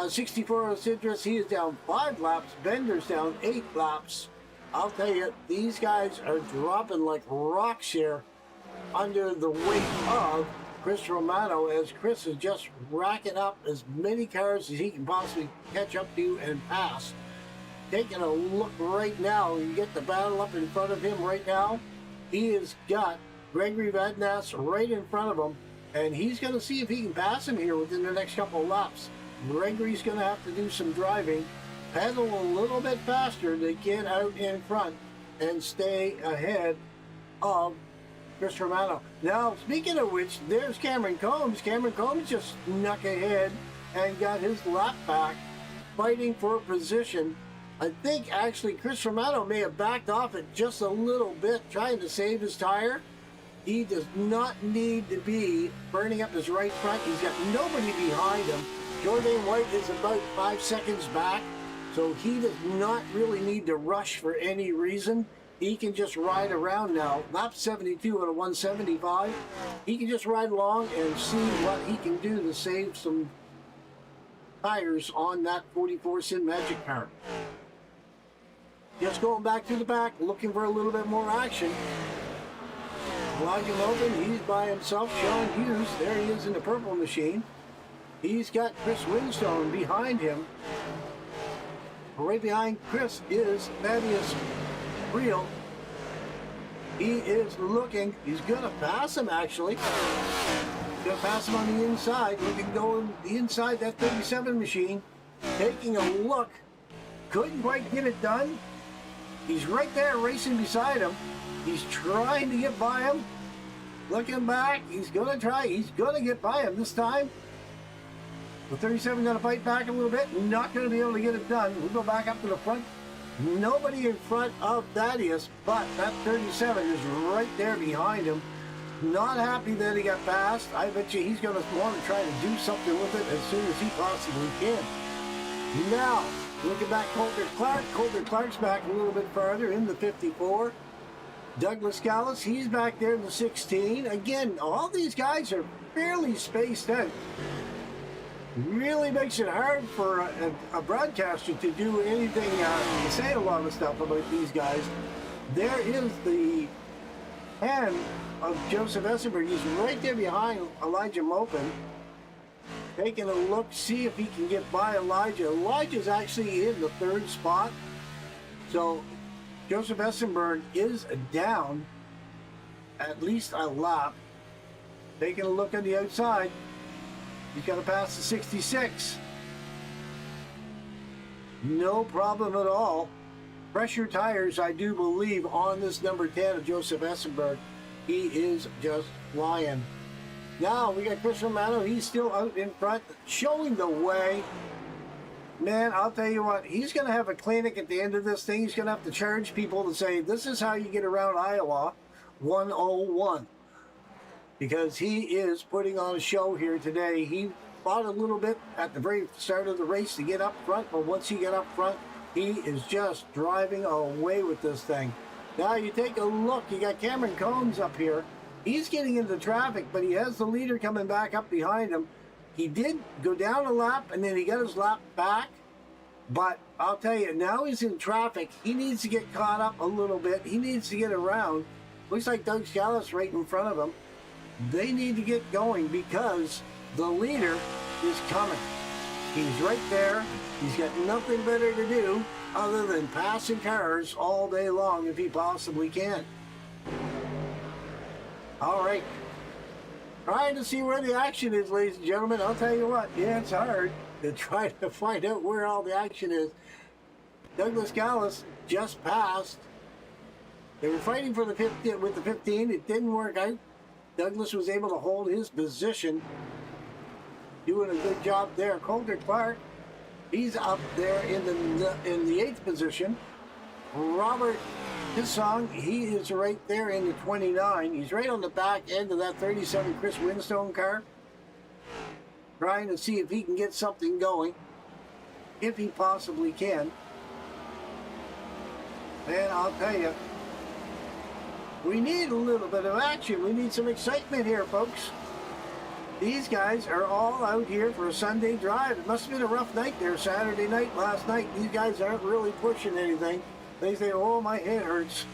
64 Citrus, he is down 5 laps. Bender's down 8 laps. I'll tell you, these guys are dropping like rocks here under the weight of Chris Romano, as Chris is just racking up as many cars as he can possibly catch up to and pass. Taking a look right now, you get the battle up in front of him right now. He has got Gregory Vadnais right in front of him, and he's going to see if he can pass him here within the next couple of laps. Gregory's going to have to do some driving, pedal a little bit faster to get out in front and stay ahead of Chris Romano. Now, speaking of which, there's Cameron Combs. Cameron Combs just snuck ahead and got his lap back, fighting for position. I think actually Chris Romano may have backed off it just a little bit, trying to save his tire. He does not need to be burning up his right front. He's got nobody behind him. Jordan White is about 5 seconds back, so he does not really need to rush for any reason. He can just ride around now. Lap 72 at a 175. He can just ride along and see what he can do to save some tires on that 44 Sin Magic car. Just going back to the back, looking for a little bit more action. Elijah Logan, he's by himself. Sean Hughes, there he is in the purple machine. He's got Chris Winstone behind him. Right behind Chris is Thaddeus Friel. He is looking, he's going to pass him actually. He's going to pass him on the inside. Looking to go on the inside that 37 machine. Taking a look. Couldn't quite get it done. He's right there racing beside him. He's trying to get by him. Looking back, he's going to try. He's going to get by him this time. The 37 going to fight back a little bit. Not going to be able to get it done. We'll go back up to the front. Nobody in front of Thaddeus, but that 37 is right there behind him. Not happy that he got passed. I bet you he's going to want to try to do something with it as soon as he possibly can. Now, looking back, Coulter Clark. Coulter Clark's back a little bit farther in the 54. Douglas Scalise, he's back there in the 16. Again, all these guys are fairly spaced out. Really makes it hard for a broadcaster to do anything, to say a lot of stuff about these guys. There is the hand of Joseph Essenberg. He's right there behind Elijah Mopin. Taking a look, see if he can get by Elijah. Elijah's actually in the 3rd spot. So Joseph Essenberg is down at least a lap. Taking a look on the outside. He's got to pass the 66. No problem at all. Pressure tires, I do believe, on this number 10 of Joseph Essenberg. He is just flying. Now we got Chris Romano. He's still out in front, showing the way. Man, I'll tell you what, he's going to have a clinic at the end of this thing. He's going to have to charge people to say, this is how you get around Iowa 101. Because he is putting on a show here today. He fought a little bit at the very start of the race to get up front, but once he got up front, he is just driving away with this thing. Now you take a look, you got Cameron Combs up here. He's getting into traffic, but he has the leader coming back up behind him. He did go down a lap, and then he got his lap back. But I'll tell you, now he's in traffic. He needs to get caught up a little bit. He needs to get around. Looks like Doug Scalise right in front of him. They need to get going because the leader is coming. He's right there. He's got nothing better to do other than passing cars all day long if he possibly can. All right. Trying to see where the action is, ladies and gentlemen. I'll tell you what, yeah, it's hard to try to find out where all the action is. Douglas Scalise just passed. They were fighting for the 15 with the 15. It didn't work out. Douglas was able to hold his position, doing a good job there. Coulter Clark, he's up there in the 8th position. Robert Hissong, he is right there in the 29. He's right on the back end of that 37 Chris Winstone car, trying to see if he can get something going, if he possibly can. And I'll tell you, we need a little bit of action. We need some excitement here, folks. These guys are all out here for a Sunday drive. It must have been a rough night there Saturday night, last night. These guys aren't really pushing anything. They say, oh, my head hurts.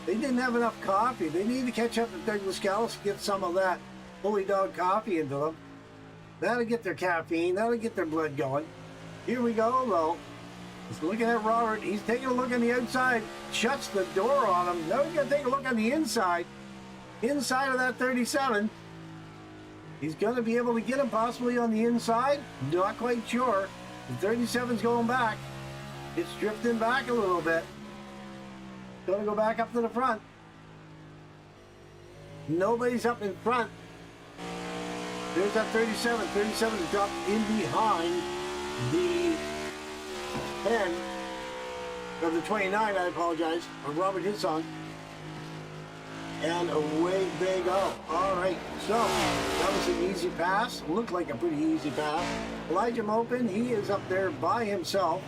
They didn't have enough coffee. They need to catch up with Douglas Scalise and get some of that Bully Dog coffee into them. That'll get their caffeine. That'll get their blood going. Here we go, though. He's looking at Robert. He's taking a look on the outside. Shuts the door on him. Now he's going to take a look on the inside. Inside of that 37. He's going to be able to get him possibly on the inside. Not quite sure. The 37's going back. It's drifting back a little bit. Going to go back up to the front. Nobody's up in front. There's that 37. 37 is dropped in behind the 10 of the 29, I apologize, of Robert Hissong. And away they go. All right, so that was an easy pass. Looked like a pretty easy pass. Elijah Mopin, he is up there by himself.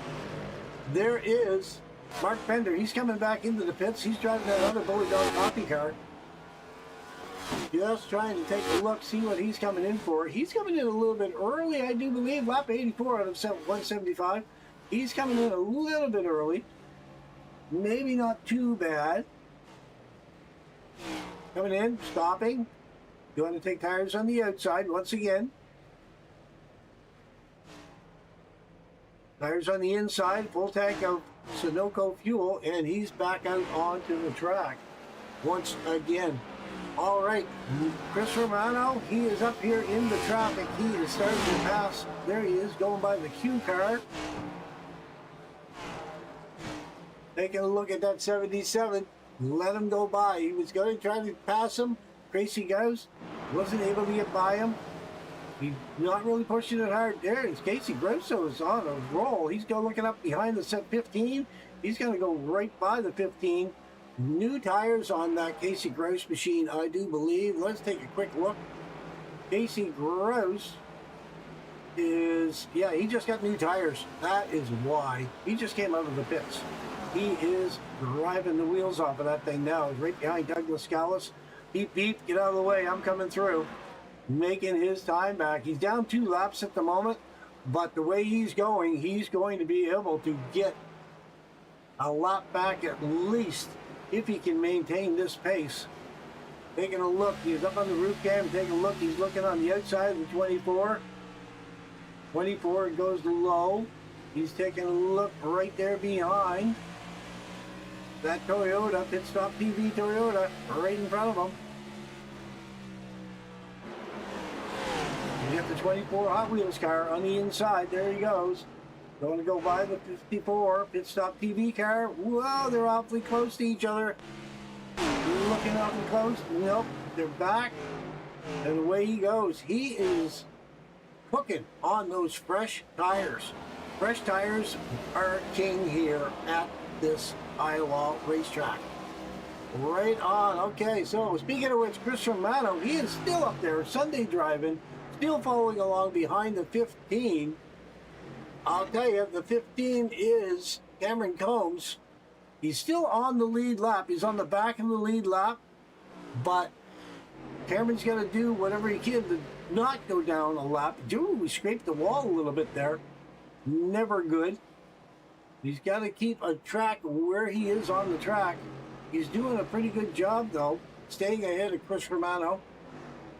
There is Mark Bender. He's coming back into the pits. He's driving that other Bully Dog coffee car. Just trying to take a look, see what he's coming in for. He's coming in a little bit early, I do believe. Lap 84 out of 175. He's coming in a little bit early. Maybe not too bad. Coming in, stopping. Going to take tires on the outside once again. Tires on the inside, full tank of Sunoco fuel, and he's back out onto the track once again. All right, Chris Romano, he is up here in the traffic. He is starting to pass. There he is, going by the Q car. Taking a look at that 77. Let him go by. He was going to try to pass him. Tracy goes. Wasn't able to get by him. He's not really pushing it hard. There is Casey Grosso is on a roll. He's going looking up behind the set 15. He's going to go right by the 15. New tires on that Casey Gross machine, I do believe. Let's take a quick look. Casey Gross is, yeah, he just got new tires. That is why. He just came out of the pits. He is driving the wheels off of that thing now. He's right behind Douglas Scalise. Beep, beep, get out of the way. I'm coming through. Making his time back. He's down 2 laps at the moment, but the way he's going to be able to get a lap back at least if he can maintain this pace. Taking a look. He's up on the roof cam. Taking a look. He's looking on the outside of the 24. 24 goes low. He's taking a look right there behind that Toyota, Pit Stop TV Toyota, right in front of him. You get the 24 Hot Wheels car on the inside. There he goes. Going to go by the 54 Pit Stop TV car. Whoa, they're awfully close to each other. Looking awfully close. Nope, they're back. And away he goes. He is cooking on those fresh tires. Fresh tires are king here at this Iowa racetrack. Right on. Okay, so speaking of which, Chris Romano, he is still up there, Sunday driving, still following along behind the 15. I'll tell you, the 15 is Cameron Combs. He's still on the lead lap. He's on the back of the lead lap, but Cameron's going to do whatever he can to not go down a lap. Dude, we scraped the wall a little bit there. Never good. He's got to keep a track where he is on the track. He's doing a pretty good job, though, staying ahead of Chris Romano.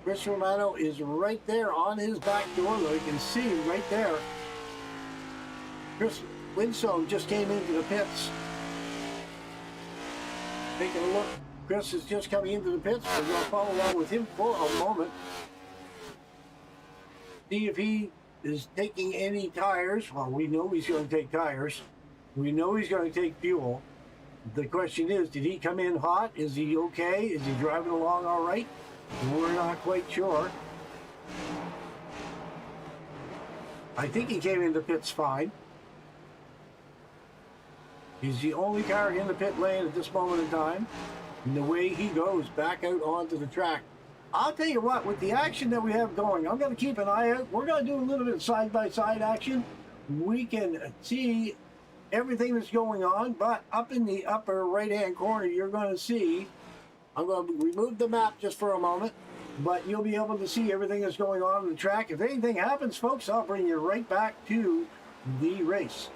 Chris Romano is right there on his back door, though. You can see right there. Chris Winstone just came into the pits. Taking a look. Chris is just coming into the pits. We're going to follow along with him for a moment. See if he is taking any tires. Well, we know he's going to take tires. We know he's going to take fuel. The question is, did he come in hot? Is he okay? Is he driving along all right? We're not quite sure. I think he came into pits fine. He's the only car in the pit lane at this moment in time. And the way he goes back out onto the track. I'll tell you what, with the action that we have going, I'm going to keep an eye out. We're going to do a little bit of side-by-side action. We can see everything that's going on, but up in the upper right-hand corner, you're going to see, I'm going to remove the map just for a moment, but you'll be able to see everything that's going on the track. If anything happens, folks, I'll bring you right back to the race.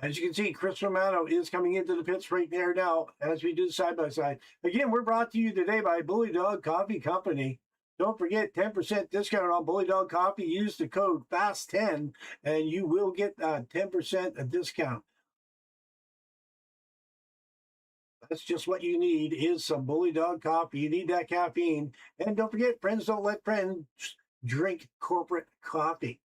As you can see, Chris Romano is coming into the pits right there now as we do side-by-side. Again, we're brought to you today by Bully Dog Coffee Company. Don't forget, 10% discount on Bully Dog Coffee. Use the code FAST10 and you will get 10% discount. That's just what you need is some Bully Dog Coffee. You need that caffeine. And don't forget, friends don't let friends drink corporate coffee.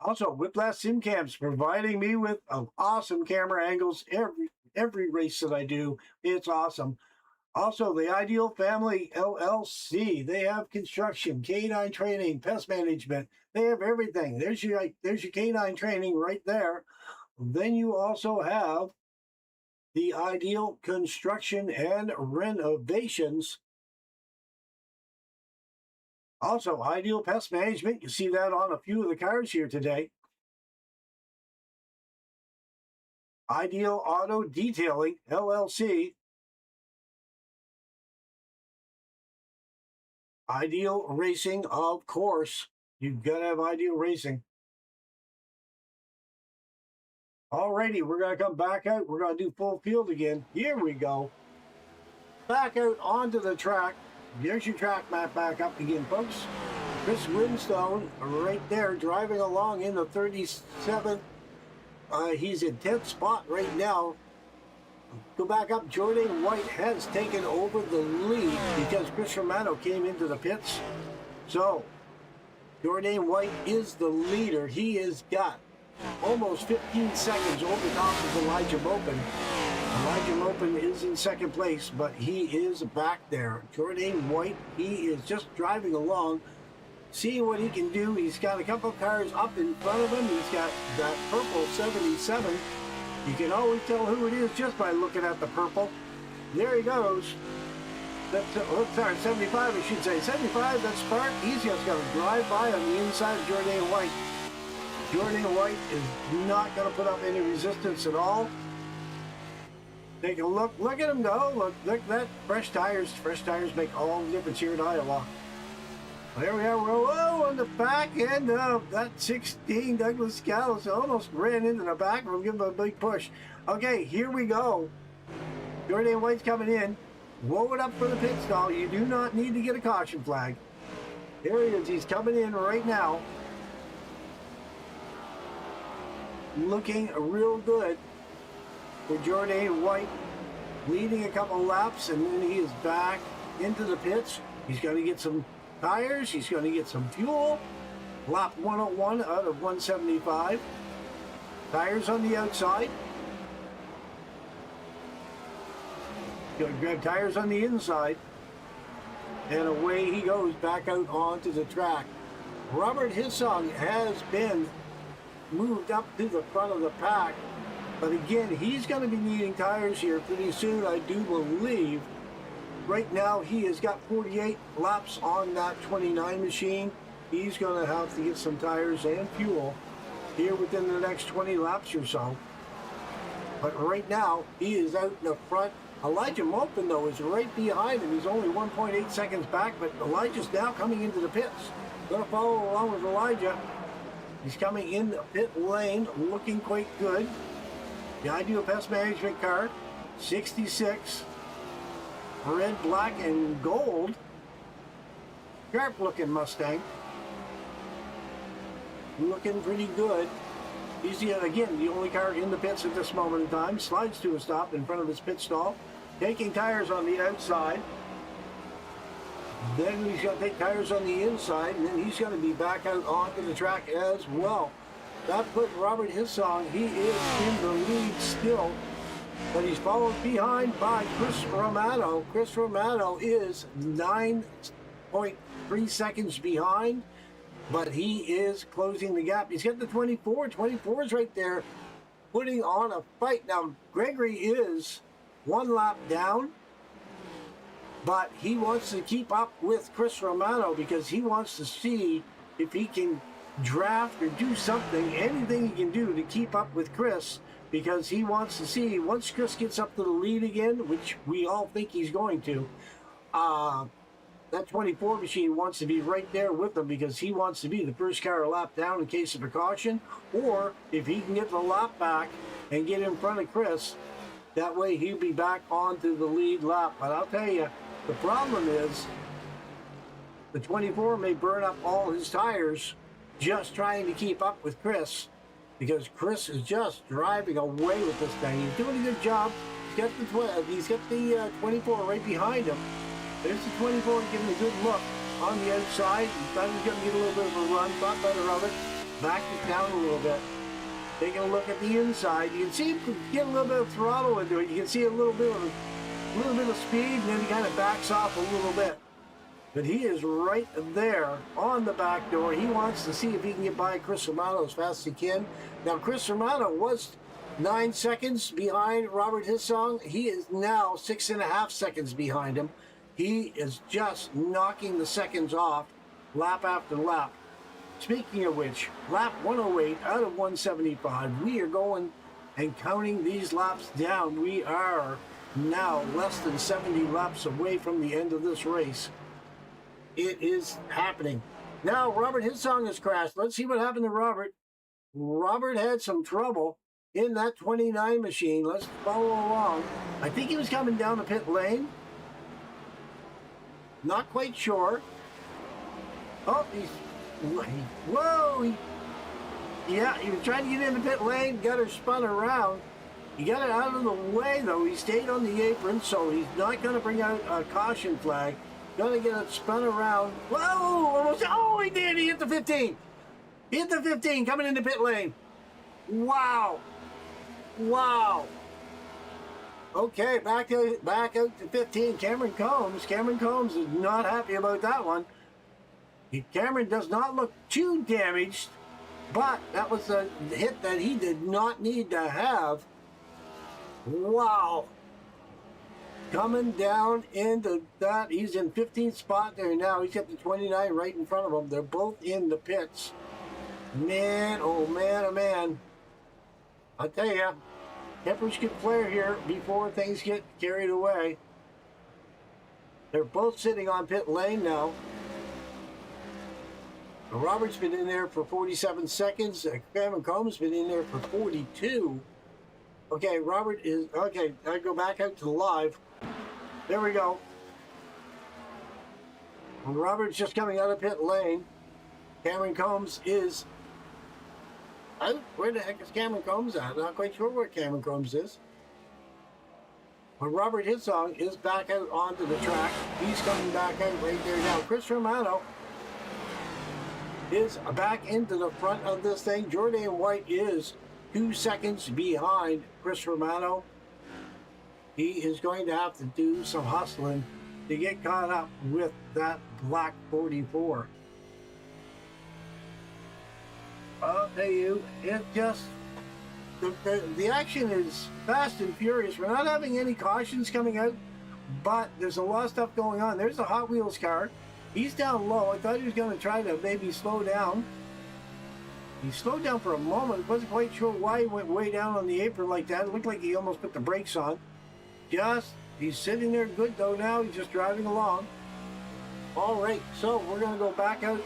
Also, Whiplash Sim Cams providing me with awesome camera angles every race that I do. It's awesome. Also, the Ideal Family LLC. They have construction, canine training, pest management. They have everything. There's your canine training right there. Then you also have the Ideal Construction and Renovations. Also, Ideal Pest Management. You see that on a few of the cars here today. Ideal Auto Detailing, LLC. Ideal Racing, of course. You've got to have Ideal Racing. Alrighty, we're going to come back out. We're going to do full field again. Here we go. Back out onto the track. There's your track map back up again, folks. Chris Winstone right there driving along in the 37th. He's in 10th spot right now. Go back up. Jordan White has taken over the lead because Chris Romano came into the pits. So, Jordan White is the leader. He has got almost 15 seconds over top of Elijah Mopin. Elijah Mopin is in second place, but he is back there. Jordan White, he is just driving along, seeing what he can do. He's got a couple of cars up in front of him. He's got that purple 77. You can always tell who it is just by looking at the purple. There he goes. That's, oh, sorry, 75, I should say. 75, that's Spark. He's just going to drive by on the inside of Jordan White. Jordan White is not going to put up any resistance at all. Take a look. Look at him go. Look at that. Fresh tires. Fresh tires make all the difference here in Iowa. There we are. Whoa, on the back end of that 16 Douglas Gallows. Almost ran into the back. We'll give him a big push. Okay, here we go. Jordan White's coming in. Whoa it up for the pit stall. You do not need to get a caution flag. There he is. He's coming in right now. Looking real good for Jordan White, leading a couple laps, and then he is back into the pits. He's going to get some tires. He's going to get some fuel. Lap 101 out of 175. Tires on the outside. Going to grab tires on the inside. And away he goes back out onto the track. Robert Hissong has been moved up to the front of the pack. But again, he's going to be needing tires here pretty soon, I do believe. Right now, he has got 48 laps on that 29 machine. He's going to have to get some tires and fuel here within the next 20 laps or so. But right now, he is out in the front. Elijah Mulpin, though, is right behind him. He's only 1.8 seconds back, but Elijah's now coming into the pits. Going to follow along with Elijah. He's coming in the pit lane, looking quite good. The Ideal Pest Management car, 66. Red, black, and gold. Sharp-looking Mustang. Looking pretty good. He's, again, the only car in the pits at this moment in time. Slides to a stop in front of his pit stall. Taking tires on the outside. Then he's going to take tires on the inside, and then he's going to be back out onto the track as well. That put Robert Hissong, he is in the lead still, but he's followed behind by Chris Romano. Chris Romano is 9.3 seconds behind, but he is closing the gap. He's got the 24. 24 is right there, putting on a fight. Now, Gregory is one lap down, but he wants to keep up with Chris Romano because he wants to see if he can draft or do something, anything he can do to keep up with Chris, because he wants to see, once Chris gets up to the lead again, which we all think he's going to, that 24 machine wants to be right there with him because he wants to be the first car a lap down in case of precaution, or if he can get the lap back and get in front of Chris, that way he'll be back onto the lead lap. But I'll tell you, the problem is the 24 may burn up all his tires just trying to keep up with Chris, because Chris is just driving away with this thing. He's doing a good job. He's got the 24 right behind him. There's the 24 giving a good look on the outside. He thought he was going to get a little bit of a run, thought better of it, backed it down a little bit. Taking a look at the inside, you can see him get a little bit of throttle into it. You can see a little bit of speed, and then he kind of backs off a little bit. But he is right there on the back door. He wants to see if he can get by Chris Romano as fast as he can. Now, Chris Romano was 9 seconds behind Robert Hissong. He is now 6.5 seconds behind him. He is just knocking the seconds off lap after lap. Speaking of which, lap 108 out of 175. We are going and counting these laps down. We are now less than 70 laps away from the end of this race. It is happening. Now, Robert Hissong has crashed. Let's see what happened to Robert. Robert had some trouble in that 29 machine. Let's follow along. I think he was coming down the pit lane. Not quite sure. Oh, yeah, he was trying to get in the pit lane, got her spun around. He got it out of the way, though. He stayed on the apron, so he's not going to bring out a caution flag. Gonna get it spun around. Whoa! Almost. Oh, he did. He hit the 15. He hit the 15 coming into pit lane. Wow. Wow. Okay, back out to 15. Cameron Combs. Cameron Combs is not happy about that one. Cameron does not look too damaged, but that was a hit that he did not need to have. Wow. Coming down into that. He's in 15th spot there now. He's got the 29 right in front of him. They're both in the pits. Man, oh man, oh man. I'll tell you, tempers can flare here before things get carried away. They're both sitting on pit lane now. Robert's been in there for 47 seconds. Cameron Combs been in there for 42. Okay, Robert is... Okay, I go back out to the live. There we go. And Robert's just coming out of pit lane. Cameron Combs is out. Where the heck is Cameron Combs at? Not quite sure where Cameron Combs is. Robert Hitzong is back out onto the track. He's coming back out right there now. Chris Romano is back into the front of this thing. Jordan White is 2 seconds behind Chris Romano. He is going to have to do some hustling to get caught up with that black 44. I'll tell you, it just, the action is fast and furious. We're not having any cautions coming out, but there's a lot of stuff going on. There's the Hot Wheels car. He's down low. I thought he was going to try to maybe slow down. He slowed down for a moment. Wasn't quite sure why he went way down on the apron like that. It looked like he almost put the brakes on. He's sitting there good though now. He's just driving along. All right, so we're going to go back out,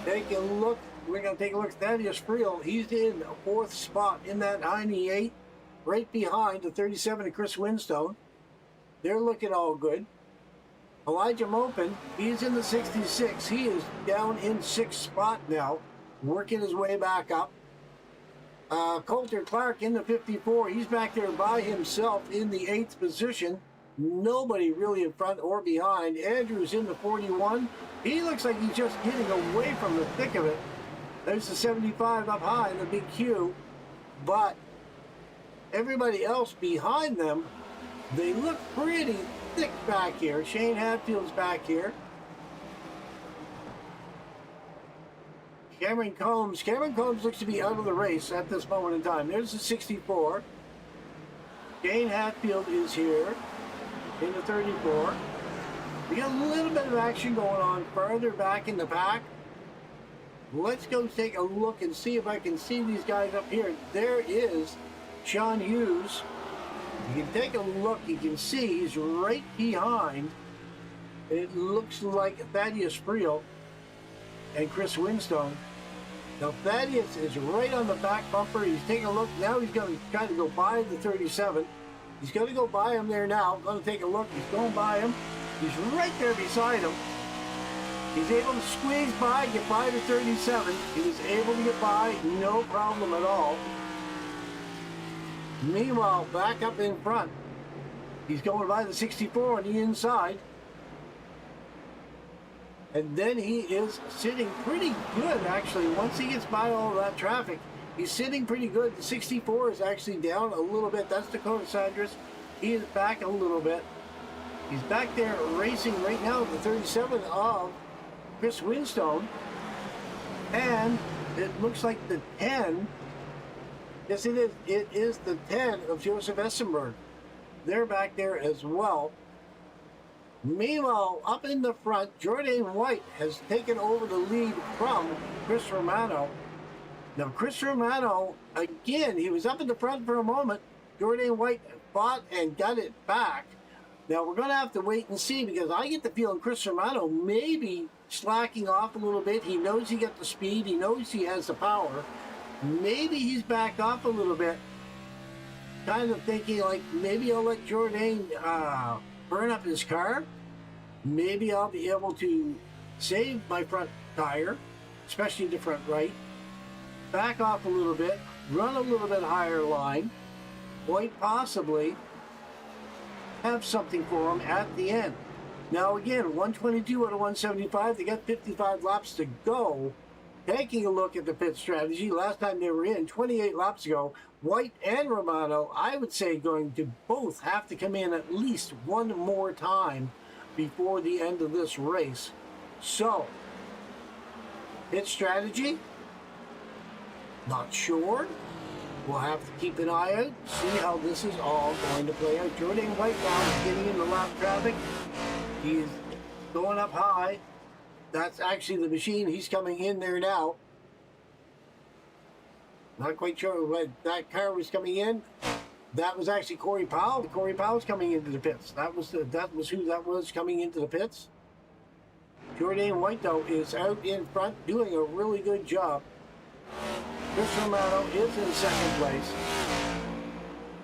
take a look. We're going to take a look at Thaddeus Friel. He's in a 4th spot in that 98, right behind the 37 of Chris Winstone. They're looking all good. Elijah Mopin, he's in the 66. He is down in 6th spot now, working his way back up. Coulter Clark in the 54. He's back there by himself in the 8th position. Nobody really in front or behind. Andrews in the 41. He looks like he's just getting away from the thick of it. There's the 75 up high in the big Q. But everybody else behind them, they look pretty thick back here. Shane Hatfield's back here. Cameron Combs looks to be out of the race at this moment in time. There's the 64. Shane Hatfield is here in the 34. We got a little bit of action going on further back in the pack. Let's go take a look and see if I can see these guys up here. There is Sean Hughes. You can take a look. You can see he's right behind. It looks like Thaddeus Friel and Chris Winstone. Now Thaddeus is right on the back bumper. He's taking a look. Now he's going to try to go by the 37. He's going to go by him there now. Going to take a look. He's going by him. He's right there beside him. He's able to squeeze by, get by the 37. He was able to get by, no problem at all. Meanwhile, back up in front, he's going by the 64 on the inside. And then he is sitting pretty good, actually. Once he gets by all of that traffic, he's sitting pretty good. The 64 is actually down a little bit. That's Dakota Sanders. He is back a little bit. He's back there racing right now, the 37 of Chris Winstone. And it looks like the 10, yes it is, it is the 10 of Joseph Essenberg. They're back there as well. Meanwhile, up in the front, Jordan White has taken over the lead from Chris Romano. Now, Chris Romano, again, he was up in the front for a moment. Jordan White fought and got it back. Now, we're going to have to wait and see, because I get the feeling Chris Romano may be slacking off a little bit. He knows he got the speed. He knows he has the power. Maybe he's backed off a little bit. Kind of thinking, like, maybe I'll let Jordan burn up his car. Maybe I'll be able to save my front tire, especially the front right. Back off a little bit, run a little bit higher line, quite possibly have something for him at the end. Now again, 122 out of 175, they got 55 laps to go. Taking a look at the pit strategy, last time they were in, 28 laps ago, White and Romano, I would say, going to both have to come in at least one more time before the end of this race. So, pit strategy, not sure. We'll have to keep an eye out, see how this is all going to play out. Jordan White now is getting into lap traffic. He's going up high. That's actually the machine. He's coming in there now. Not quite sure when that car was coming in. That was actually Corey Powell. Corey Powell's coming into the pits. That was who that was coming into the pits. Jordan White, though, is out in front doing a really good job. Chris Romano is in second place.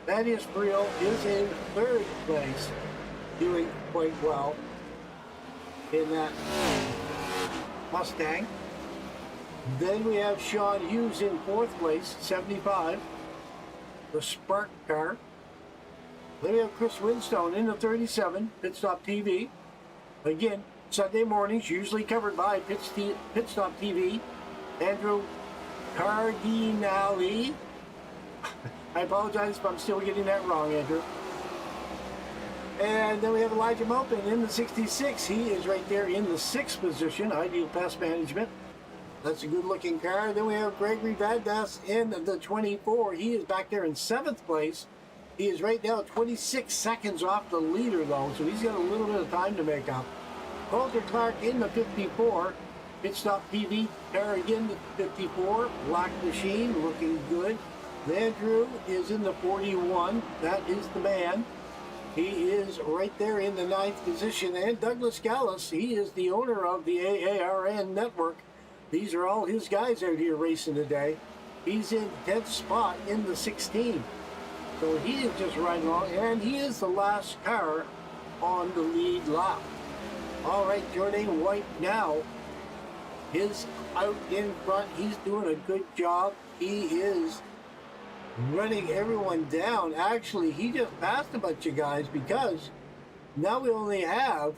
Thaddeus Friel is in third place, doing quite well in that Mustang. Then we have Sean Hughes in fourth place, 75, the Spark car. Then we have Chris Winstone in the 37, Pit Stop TV. Again, Sunday mornings, usually covered by Pit Stop TV. Andrew Cardinale. I apologize if I'm still getting that wrong, Andrew. And then we have Elijah Mopin in the 66. He is right there in the 6th position, Ideal Pest Management. That's a good-looking car. Then we have Gregory Vaddas in the 24. He is back there in 7th place. He is right now 26 seconds off the leader, though, so he's got a little bit of time to make up. Coulter Clark in the 54. Pit Stop TV car again, the 54. Black Machine, looking good. Andrew is in the 41. That is the man. He is right there in the 9th position. And Douglas Gallus, he is the owner of the AARN network. These are all his guys out here racing today. He's in 10th spot in the 16. So he is just riding along, and he is the last car on the lead lap. All right, Jordan White now is out in front. He's doing a good job. He is running everyone down. Actually, he just passed a bunch of guys because now we only have,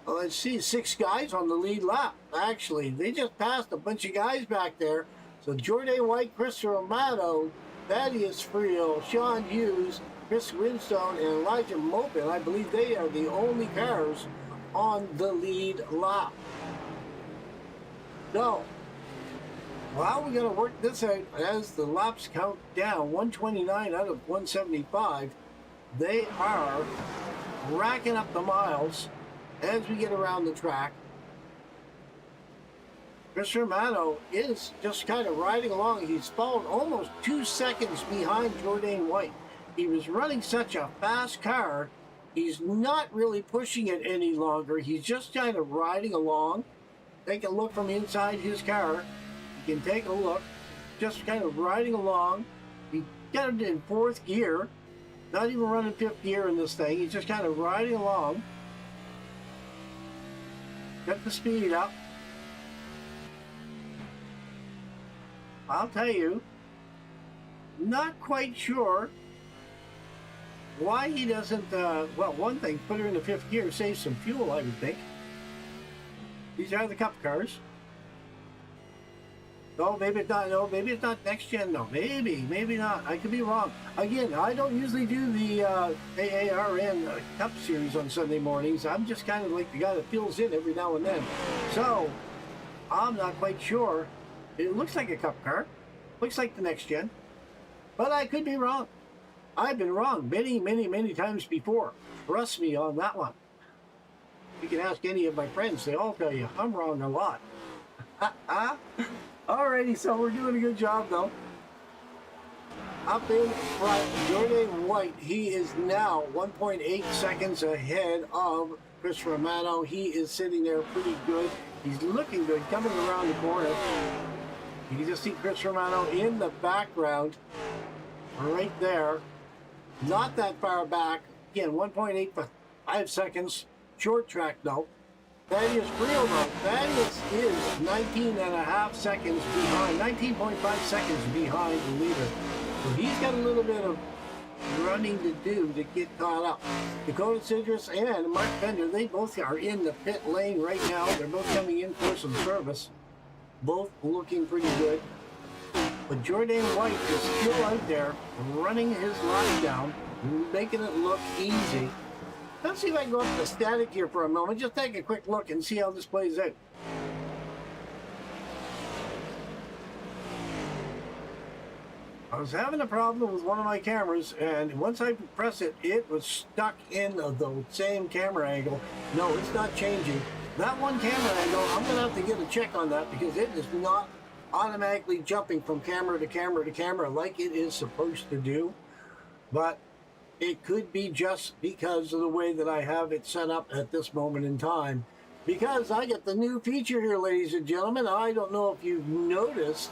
well, let's see, 6 guys on the lead lap. Actually, they just passed a bunch of guys back there. So Jordan White, Chris Romano, Thaddeus Friel, Sean Hughes, Chris Winstone, and Elijah Mopin, I believe they are the only cars on the lead lap. So, well, we're going to work this out as the laps count down. 129 out of 175. They are racking up the miles as we get around the track. Chris Romano is just kind of riding along. He's fallen almost 2 seconds behind Jordan White. He was running such a fast car, he's not really pushing it any longer. He's just kind of riding along. Take a look from inside his car. You can take a look, just kind of riding along. He got it in 4th gear, not even running 5th gear in this thing. He's just kind of riding along. Got the speed up. I'll tell you, not quite sure why he doesn't, well, one thing, put her in the 5th gear, save some fuel, I would think. These are the Cup cars. No, maybe it's not. No, maybe it's not next gen. No, maybe not. I could be wrong. Again, I don't usually do the AARN Cup series on Sunday mornings. I'm just kind of like the guy that fills in every now and then. So, I'm not quite sure. It looks like a Cup car. Looks like the next gen. But I could be wrong. I've been wrong many times before. Trust me on that one. You can ask any of my friends. They all tell you I'm wrong a lot. Alrighty, so we're doing a good job though. Up in front, Jordan White, he is now 1.8 seconds ahead of Chris Romano. He is sitting there pretty good. He's looking good coming around the corner. You can just see Chris Romano in the background right there. Not that far back. Again, 1.85 seconds. Short track though. Thaddeus Friel though. Thaddeus is 19.5 seconds behind, 19.5 seconds behind the leader. So he's got a little bit of running to do to get caught up. Dakota Sidris and Mark Bender, they both are in the pit lane right now. They're both coming in for some service. Both looking pretty good. But Jordan White is still out there running his line down, making it look easy. Let's see if I can go up to static here for a moment. Just take a quick look and see how this plays out. I was having a problem with one of my cameras, and once I press it, it was stuck in the same camera angle. No, it's not changing. That one camera angle, I'm going to have to get a check on that because it is not automatically jumping from camera to camera to camera like it is supposed to do. But it could be just because of the way that I have it set up at this moment in time. Because I got the new feature here, ladies and gentlemen. I don't know if you've noticed,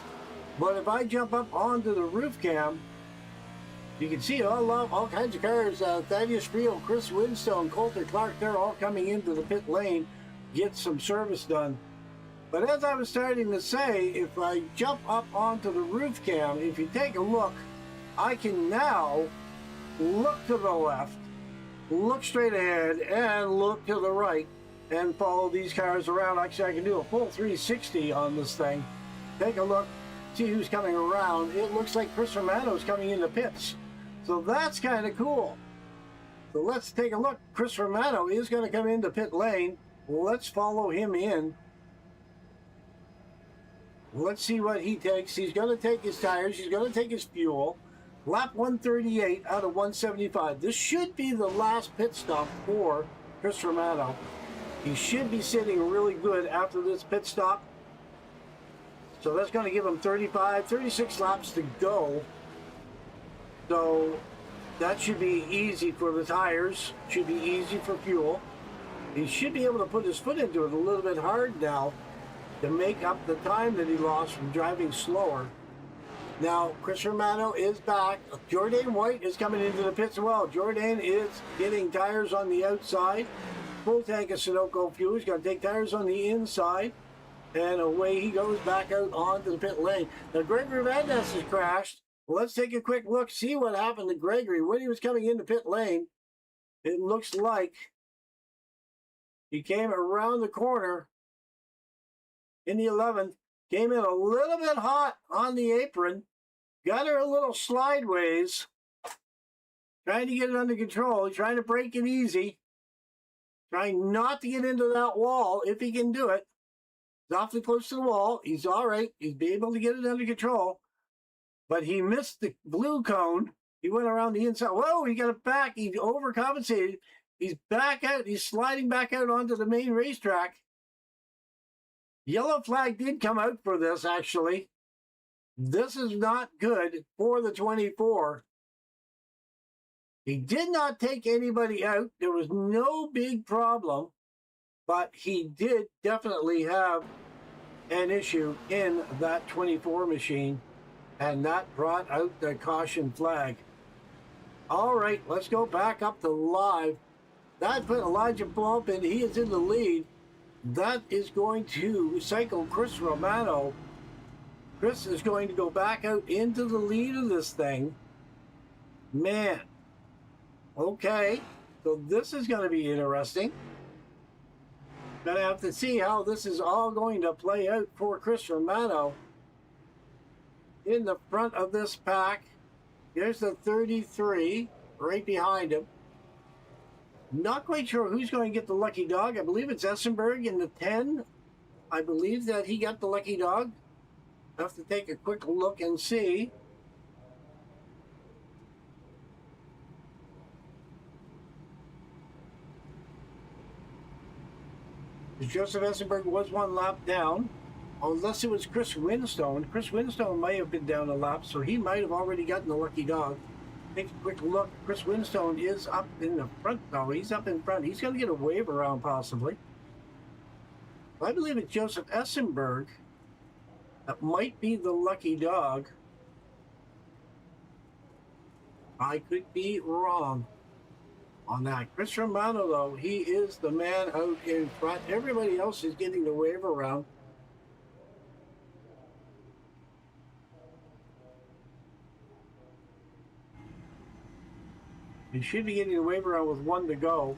but if I jump up onto the roof cam, you can see all kinds of cars. Thaddeus Friel, Chris Winstone, Coulter Clark, they're all coming into the pit lane, get some service done. But as I was starting to say, if I jump up onto the roof cam, if you take a look, I can now look to the left, look straight ahead, and look to the right, and follow these cars around. Actually, I can do a full 360 on this thing. Take a look, see who's coming around. It looks like Chris Romano's coming into pits. So that's kind of cool. So let's take a look. Chris Romano is going to come into pit lane. Let's follow him in. Let's see what he takes. He's going to take his tires. He's going to take his fuel. Lap 138 out of 175. This should be the last pit stop for Chris Romano. He should be sitting really good after this pit stop. So that's going to give him 36 laps to go. So that should be easy for the tires. Should be easy for fuel. He should be able to put his foot into it a little bit hard now to make up the time that he lost from driving slower. Now, Chris Romano is back. Jordan White is coming into the pits as well. Jordan is getting tires on the outside. Full tank of Sunoco fuel. He's going to take tires on the inside. And away he goes back out onto the pit lane. Now, Gregory Van Ness has crashed. Let's take a quick look, see what happened to Gregory when he was coming into pit lane. It looks like he came around the corner in the 11th, came in a little bit hot on the apron, got her a little slideways, trying to get it under control, trying to break it easy, trying not to get into that wall if he can do it. He's awfully close to the wall. He's all right. He's be able to get it under control. But he missed the blue cone. He went around the inside. Whoa, he got it back. He overcompensated. He's back out. He's sliding back out onto the main racetrack. Yellow flag did come out for this, actually. This is not good for the 24. He did not take anybody out. There was no big problem. But he did definitely have an issue in that 24 machine. And that brought out the caution flag. All right, let's go back up to live. That put Elijah Bump in. He is in the lead. That is going to cycle Chris Romano. Chris is going to go back out into the lead of this thing. Man. Okay. So this is going to be interesting. Gonna have to see how this is all going to play out for Chris Romano. In the front of this pack, there's the 33 right behind him. Not quite sure who's going to get the lucky dog. I believe it's Essenberg in the 10. I believe that he got the lucky dog. I have to take a quick look and see. Joseph Essenberg was one lap down. Unless it was Chris Winstone. Chris Winstone might have been down a lap, so he might have already gotten the lucky dog. Take a quick look. Chris Winstone is up in the front, though. He's up in front. He's going to get a wave around, possibly. I believe it's Joseph Essenberg. That might be the lucky dog. I could be wrong on that. Chris Romano, though, he is the man out in front. Everybody else is getting the wave around. You should be getting the wave around with one to go.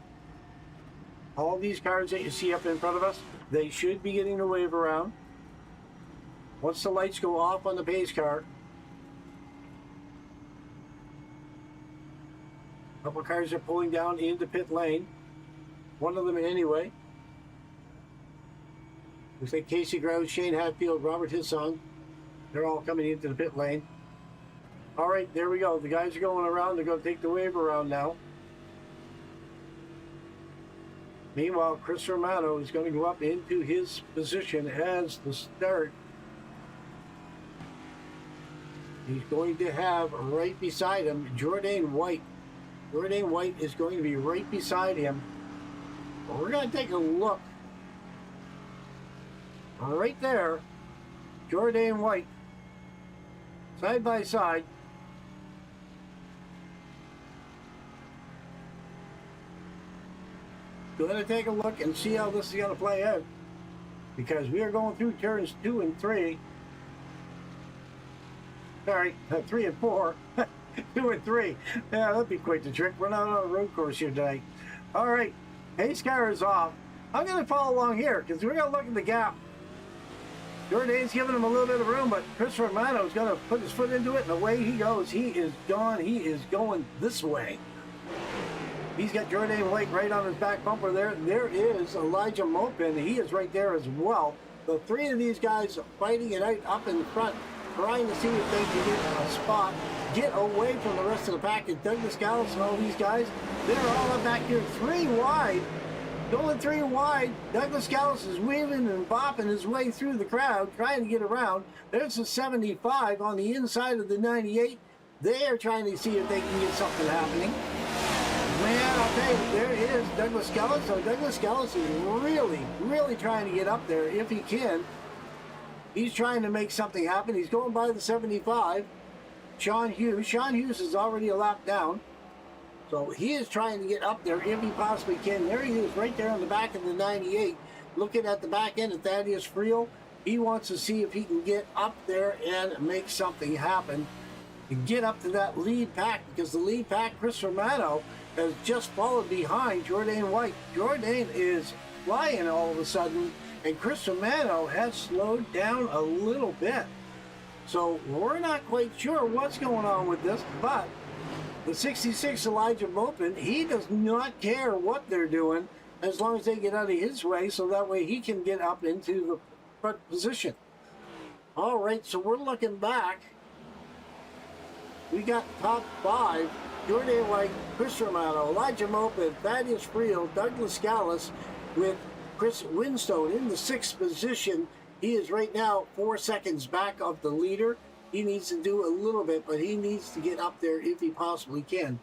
All these cars that you see up in front of us, they should be getting the wave around. Once the lights go off on the pace car. A couple cars are pulling down into pit lane. One of them anyway. Looks like Casey Grouse, Shane Hatfield, Robert Hisson. They're all coming into the pit lane. All right, there we go. The guys are going around. They're going to take the wave around now. Meanwhile, Chris Romano is going to go up into his position as the start. He's going to have right beside him Jordan White. Jordan White is going to be right beside him. Well, we're going to take a look. Right there, Jordan White, side by side. Going to take a look and see how this is going to play out, because we are going through turns 2 and 3. Sorry, 3 and 4. 2 and 3. Yeah, that'd be quite the trick. We're not on a road course here today. All right, pace car is off. I'm going to follow along here because we're going to look at the gap. Jourdain's giving him a little bit of room, but Chris Romano's going to put his foot into it, and away he goes. He is gone. He is going this way. He's got Jourdain White right on his back bumper there. There is Elijah Mopin. He is right there as well. The three of these guys fighting it out up in front, trying to see if they can get a spot, get away from the rest of the pack. And Douglas Gallus and all these guys, they're all up back here 3 wide. Going 3 wide. Douglas Gallus is weaving and bopping his way through the crowd, trying to get around. There's a 75 on the inside of the 98. They are trying to see if they can get something happening. Man, I'll tell you, there is Douglas Gallus. So Douglas Gallus is really trying to get up there if he can. He's trying to make something happen. He's going by the 75. Sean Hughes is already a lap down. So he is trying to get up there if he possibly can. There he is right there on the back of the 98. Looking at the back end of Thaddeus Friel. He wants to see if he can get up there and make something happen. And get up to that lead pack, because the lead pack, Chris Romano, has just followed behind Jourdain White. Jourdain is flying all of a sudden, and Chris Romano has slowed down a little bit. So we're not quite sure what's going on with this, but the 66 Elijah Mopin, he does not care what they're doing as long as they get out of his way, so that way he can get up into the front position. All right, so we're looking back. We got top 5. Jourdain White, Chris Romano, Elijah Mopin, Thaddeus Friel, Douglas Gallus, with Chris Winstone in the 6th position. He is right now 4 seconds back of the leader. He needs to do a little bit, but he needs to get up there if he possibly can.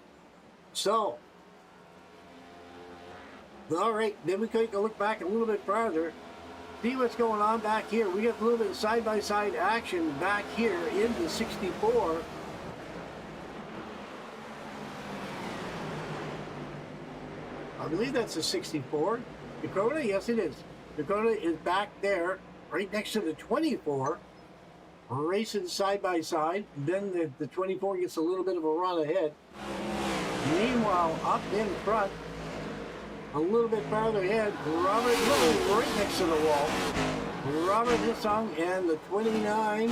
So, all right, then we take a look back a little bit farther. See what's going on back here. We got a little bit of side-by-side action back here in the 64. I believe that's a 64. Dakota, yes it is. Dakota is back there, right next to the 24, racing side by side. Then the 24 gets a little bit of a run ahead. Meanwhile, up in front, a little bit farther ahead, Robert Little right next to the wall. Robert Hissong and the 29.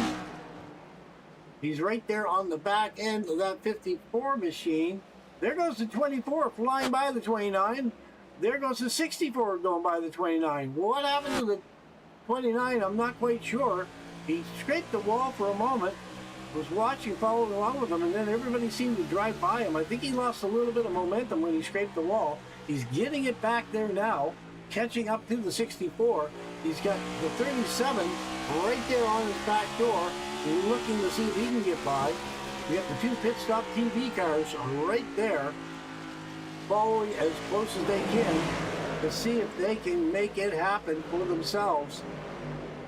He's right there on the back end of that 54 machine. There goes the 24 flying by the 29. There goes the 64 going by the 29. What happened to the 29? I'm not quite sure. He scraped the wall for a moment, was watching, following along with him, and then everybody seemed to drive by him. I think he lost a little bit of momentum when he scraped the wall. He's getting it back there now, catching up to the 64. He's got the 37 right there on his back door, looking to see if he can get by. We got the 2 pit stop TV cars right there, following as close as they can to see if they can make it happen for themselves.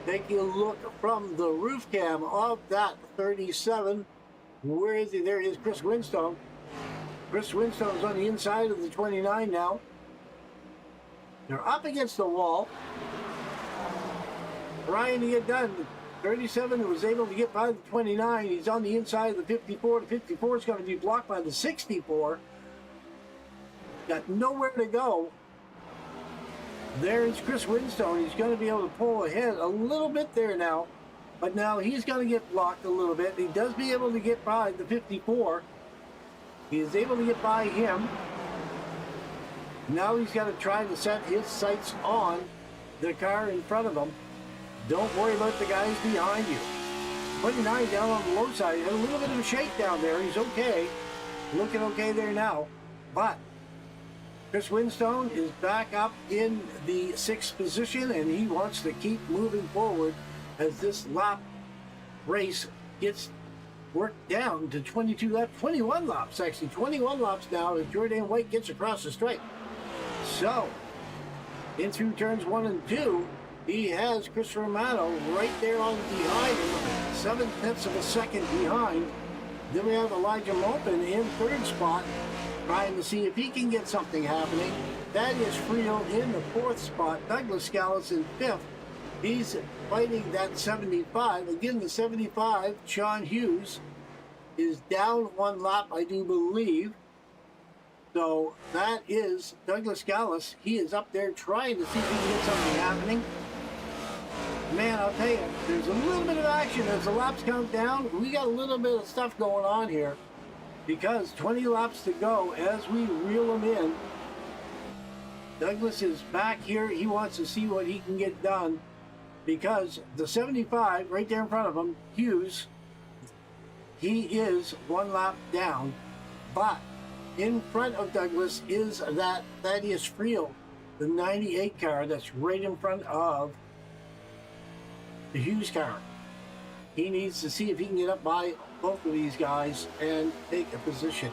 Taking a look from the roof cam of that 37. Where is he? There is Chris Winstone. Chris Winstone is on the inside of the 29 now. They're up against the wall. Trying to get done. 37 was able to get by the 29. He's on the inside of the 54. The 54 is going to be blocked by the 64. Got nowhere to go. There's Chris Winstone. He's going to be able to pull ahead a little bit there now. But now he's going to get blocked a little bit. He does be able to get by the 54. He is able to get by him. Now he's got to try to set his sights on the car in front of him. Don't worry about the guys behind you. 29 down on the low side. Had a little bit of a shakedown there. He's okay. Looking okay there now. But Chris Winstone is back up in the 6th position, and he wants to keep moving forward as this lap race gets worked down to 22 laps, 21 laps actually. 21 laps now as Jourdain White gets across the stripe. So, in through turns 1 and 2, he has Chris Romano right there on behind him, 7/10 of a second behind. Then we have Elijah Mopin in 3rd spot, trying to see if he can get something happening. Thaddeus Friel in the 4th spot. Douglas Gallus in 5th. He's fighting that 75. Again, the 75, Sean Hughes. is down 1 lap, I do believe. So that is Douglas Gallus. He is up there trying to see if he can get something happening. Man, I'll tell you, there's a little bit of action as the laps count down. We got a little bit of stuff going on here because 20 laps to go as we reel them in. Douglas is back here. He wants to see what he can get done because the 75 right there in front of him, Hughes, he is 1 lap down, but in front of Douglas is that Thaddeus Friel, the 98 car that's right in front of the Hughes car. He needs to see if he can get up by both of these guys and take a position.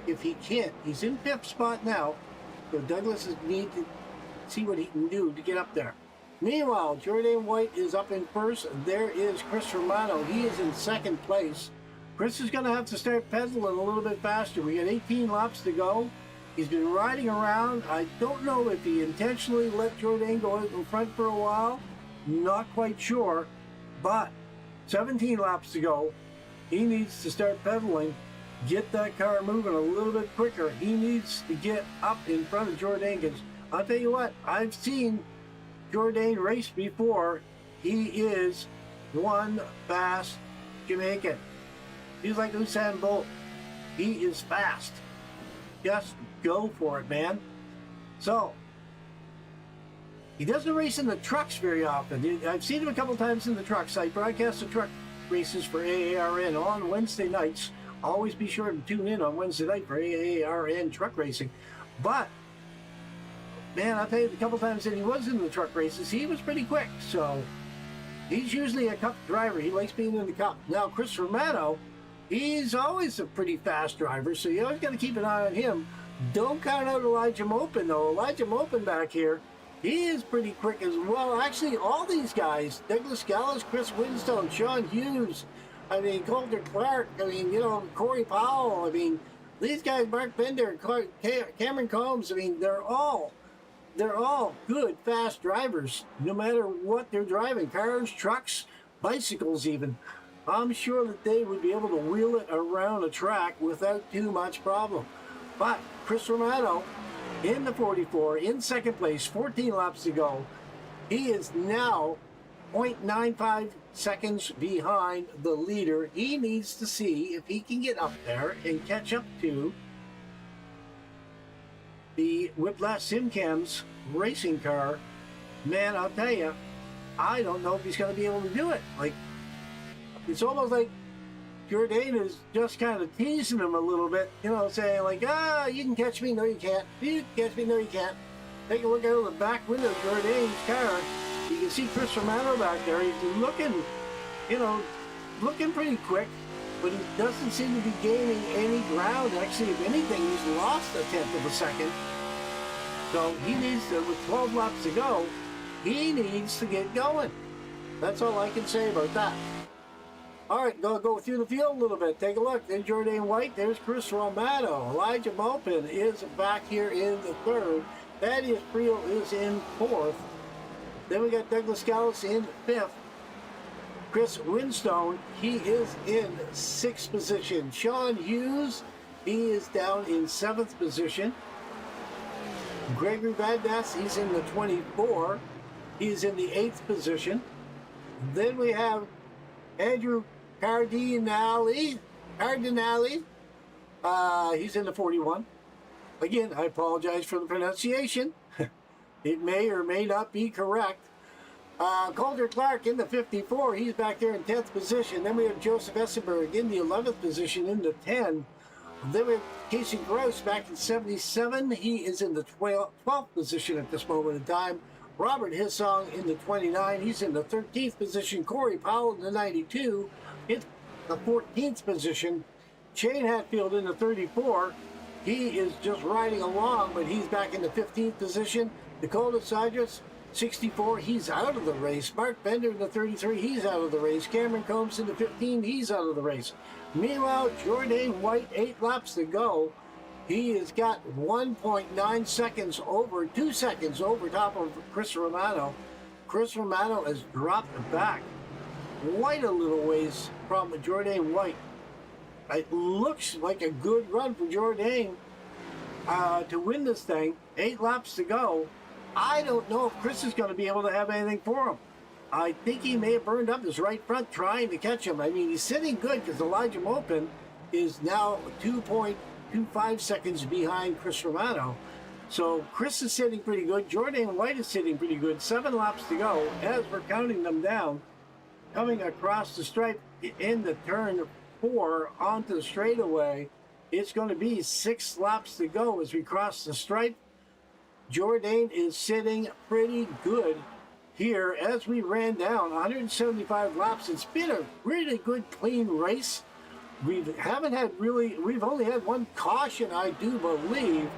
If he can't, he's in 5th spot now, so Douglas needs to see what he can do to get up there. Meanwhile, Jordan White is up in 1st. There is Chris Romano. He is in 2nd place. Chris is going to have to start pedaling a little bit faster. We got 18 laps to go. He's been riding around. I don't know if he intentionally let Jordan go out in front for a while. Not quite sure. But 17 laps to go. He needs to start pedaling. Get that car moving a little bit quicker. He needs to get up in front of Jordan. Because I'll tell you what, I've seen Jordan race before. He is one fast Jamaican. He's like Usain Bolt. He is fast. Just go for it, man. So, he doesn't race in the trucks very often. I've seen him a couple times in the trucks. I broadcast the truck races for AARN on Wednesday nights. Always be sure to tune in on Wednesday night for AARN truck racing. But, man, I'll tell you, the couple times that he was in the truck races, he was pretty quick. So, he's usually a cup driver. He likes being in the cup. Now, Chris Romano, he's always a pretty fast driver, so you always got to keep an eye on him. Don't count out Elijah Mopin, though. Elijah Mopin back here, he is pretty quick as well. Actually, all these guys, Douglas Gallus, Chris Winstone, Sean Hughes, I mean, Coulter Clark, I mean, you know, Corey Powell, I mean, these guys, Mark Bender, Cameron Combs, I mean, they're all good, fast drivers, no matter what they're driving. Cars, trucks, bicycles even. I'm sure that they would be able to wheel it around a track without too much problem. But Chris Romano in the 44, in 2nd place, 14 laps to go. He is now 0.95 seconds behind the leader. He needs to see if he can get up there and catch up to the Whiplash Simcams racing car. Man, I'll tell you, I don't know if he's going to be able to do it. Like, it's almost like Jordan is just kind of teasing him a little bit, you know, saying like, you can catch me, no you can't. You can catch me, no you can't. Take a look out of the back window of Jordan's car. You can see Chris Romano back there. He's looking, you know, looking pretty quick, but he doesn't seem to be gaining any ground. Actually, if anything, he's lost a 1/10 of a second. So he needs to, with 12 laps to go, he needs to get going. That's all I can say about that. All right, go through the field a little bit. Take a look. There's Jordan White. There's Chris Romano. Elijah Mopin is back here in the 3rd. Thaddeus Friel is in 4th. Then we got Douglas Gallus in 5th. Chris Winstone, he is in 6th position. Sean Hughes, he is down in 7th position. Gregory Van Ness, he's in the 24. He's in the 8th position. Then we have Andrew Cardinale, he's in the 41. Again, I apologize for the pronunciation. It may or may not be correct. Coulter Clark in the 54. He's back there in 10th position. Then we have Joseph Essenberg in the 11th position in the 10. Then we have Casey Gross back in 77. He is in the 12th position at this moment in time. Robert Hissong in the 29. He's in the 13th position. Corey Powell in the 92. In the 14th position. Shane Hatfield in the 34. He is just riding along, but he's back in the 15th position. Dakota Sidris, 64. He's out of the race. Mark Bender in the 33. He's out of the race. Cameron Combs in the 15. He's out of the race. Meanwhile, Jordan White, 8 laps to go. He has got 1.9 seconds over, 2 seconds over top of Chris Romano. Chris Romano has dropped back quite a little ways from Jordan White. It looks like a good run for Jourdain to win this thing. 8 laps to go. I don't know if Chris is going to be able to have anything for him. I think he may have burned up his right front trying to catch him. I mean, he's sitting good because Elijah Mopin is now 2.25 seconds behind Chris Romano. So Chris is sitting pretty good. Jourdain White is sitting pretty good. 7 laps to go as we're counting them down. Coming across the stripe in the turn 4 onto the straightaway. It's going to be 6 laps to go as we cross the stripe. Jourdain is sitting pretty good here as we ran down 175 laps. It's been a really good, clean race. We've only had 1 caution, I do believe.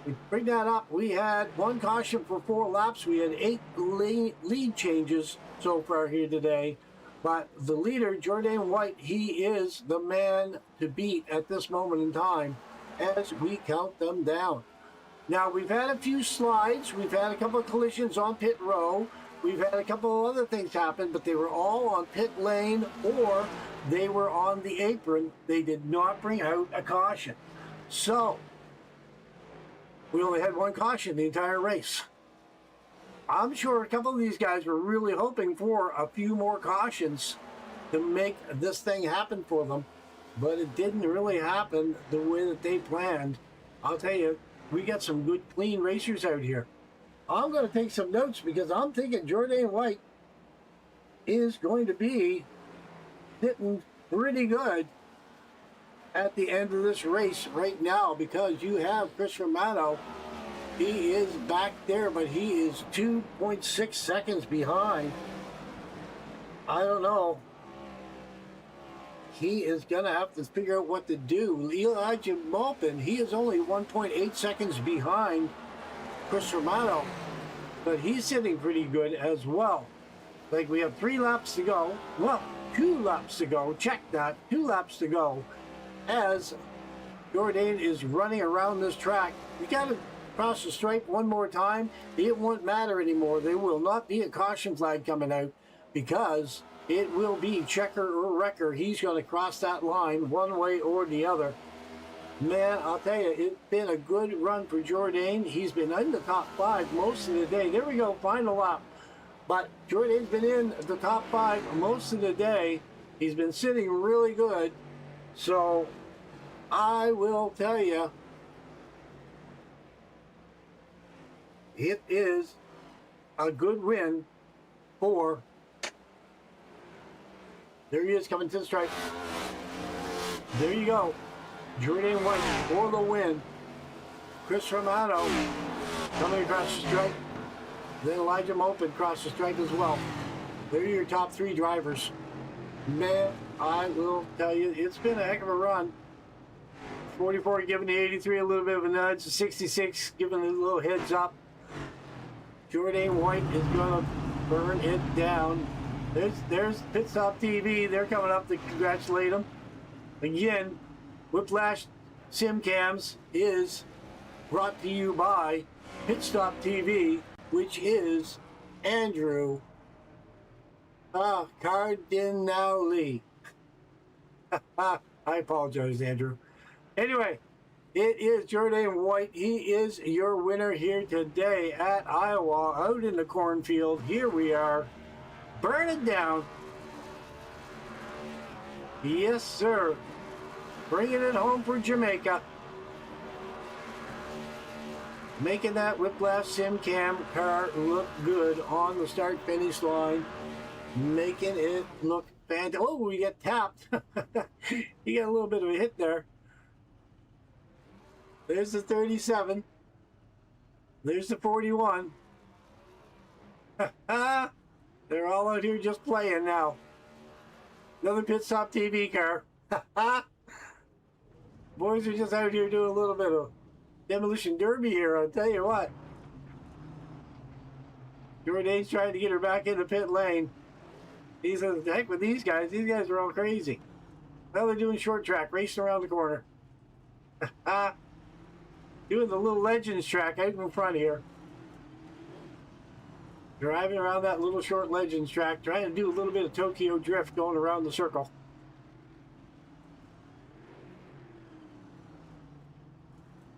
We bring that up. We had 1 caution for 4 laps. We had 8 lead changes so far here today. But the leader, Jourdain White, he is the man to beat at this moment in time as we count them down. Now, we've had a few slides. We've had a couple of collisions on pit row. We've had a couple of other things happen, but they were all on pit lane or they were on the apron. They did not bring out a caution. So, we only had 1 caution the entire race. I'm sure a couple of these guys were really hoping for a few more cautions to make this thing happen for them, but it didn't really happen the way that they planned. I'll tell you, we got some good, clean racers out here. I'm going to take some notes because I'm thinking Jourdain White is going to be sitting pretty good at the end of this race right now because you have Chris Romano. He is back there, but he is 2.6 seconds behind. I don't know. He is going to have to figure out what to do. Elijah Mopin, he is only 1.8 seconds behind Chris Romano, but he's sitting pretty good as well. Like, we have 3 laps to go. Well, 2 laps to go. Check that. 2 laps to go as Jourdain is running around this track. We got to cross the stripe one more time. It won't matter anymore. There will not be a caution flag coming out because it will be checker or wrecker. He's going to cross that line one way or the other. Man, I'll tell you, it's been a good run for Jourdain. He's been in the top 5 most of the day. There we go, final lap. But Jourdain's been in the top 5 most of the day. He's been sitting really good. So I will tell you, it is a good win for, there he is coming to the stripe. There you go. Jourdain White for the win. Chris Romano coming across the stripe. Then Elijah Mopin across the stripe as well. There are your top 3 drivers. Man, I will tell you, it's been a heck of a run. 44 giving the 83 a little bit of a nudge. 66 giving it a little heads up. Jourdain White is going to burn it down. There's Pit Stop TV. They're coming up to congratulate him. Again, Whiplash Sim Cams is brought to you by Pit Stop TV, which is Andrew Cardinale. I apologize, Andrew. Anyway, it is Jourdain White. He is your winner here today at Iowa, out in the cornfield. Here we are. Burn it down. Yes, sir. Bringing it home for Jamaica. Making that Whiplash Sim Cam car look good on the start-finish line. Making it look fantastic. Oh, we get tapped. He got a little bit of a hit there. There's the 37. There's the 41. They're all out here just playing now. Another Pit Stop TV car. Boys are just out here doing a little bit of demolition derby here, I'll tell you what. Jourdain's trying to get her back in the pit lane. He's the heck with these guys. These guys are all crazy. Well, they're doing short track, racing around the corner. Doing the little Legends track out in front here. Driving around that little short Legends track, trying to do a little bit of Tokyo drift going around the circle.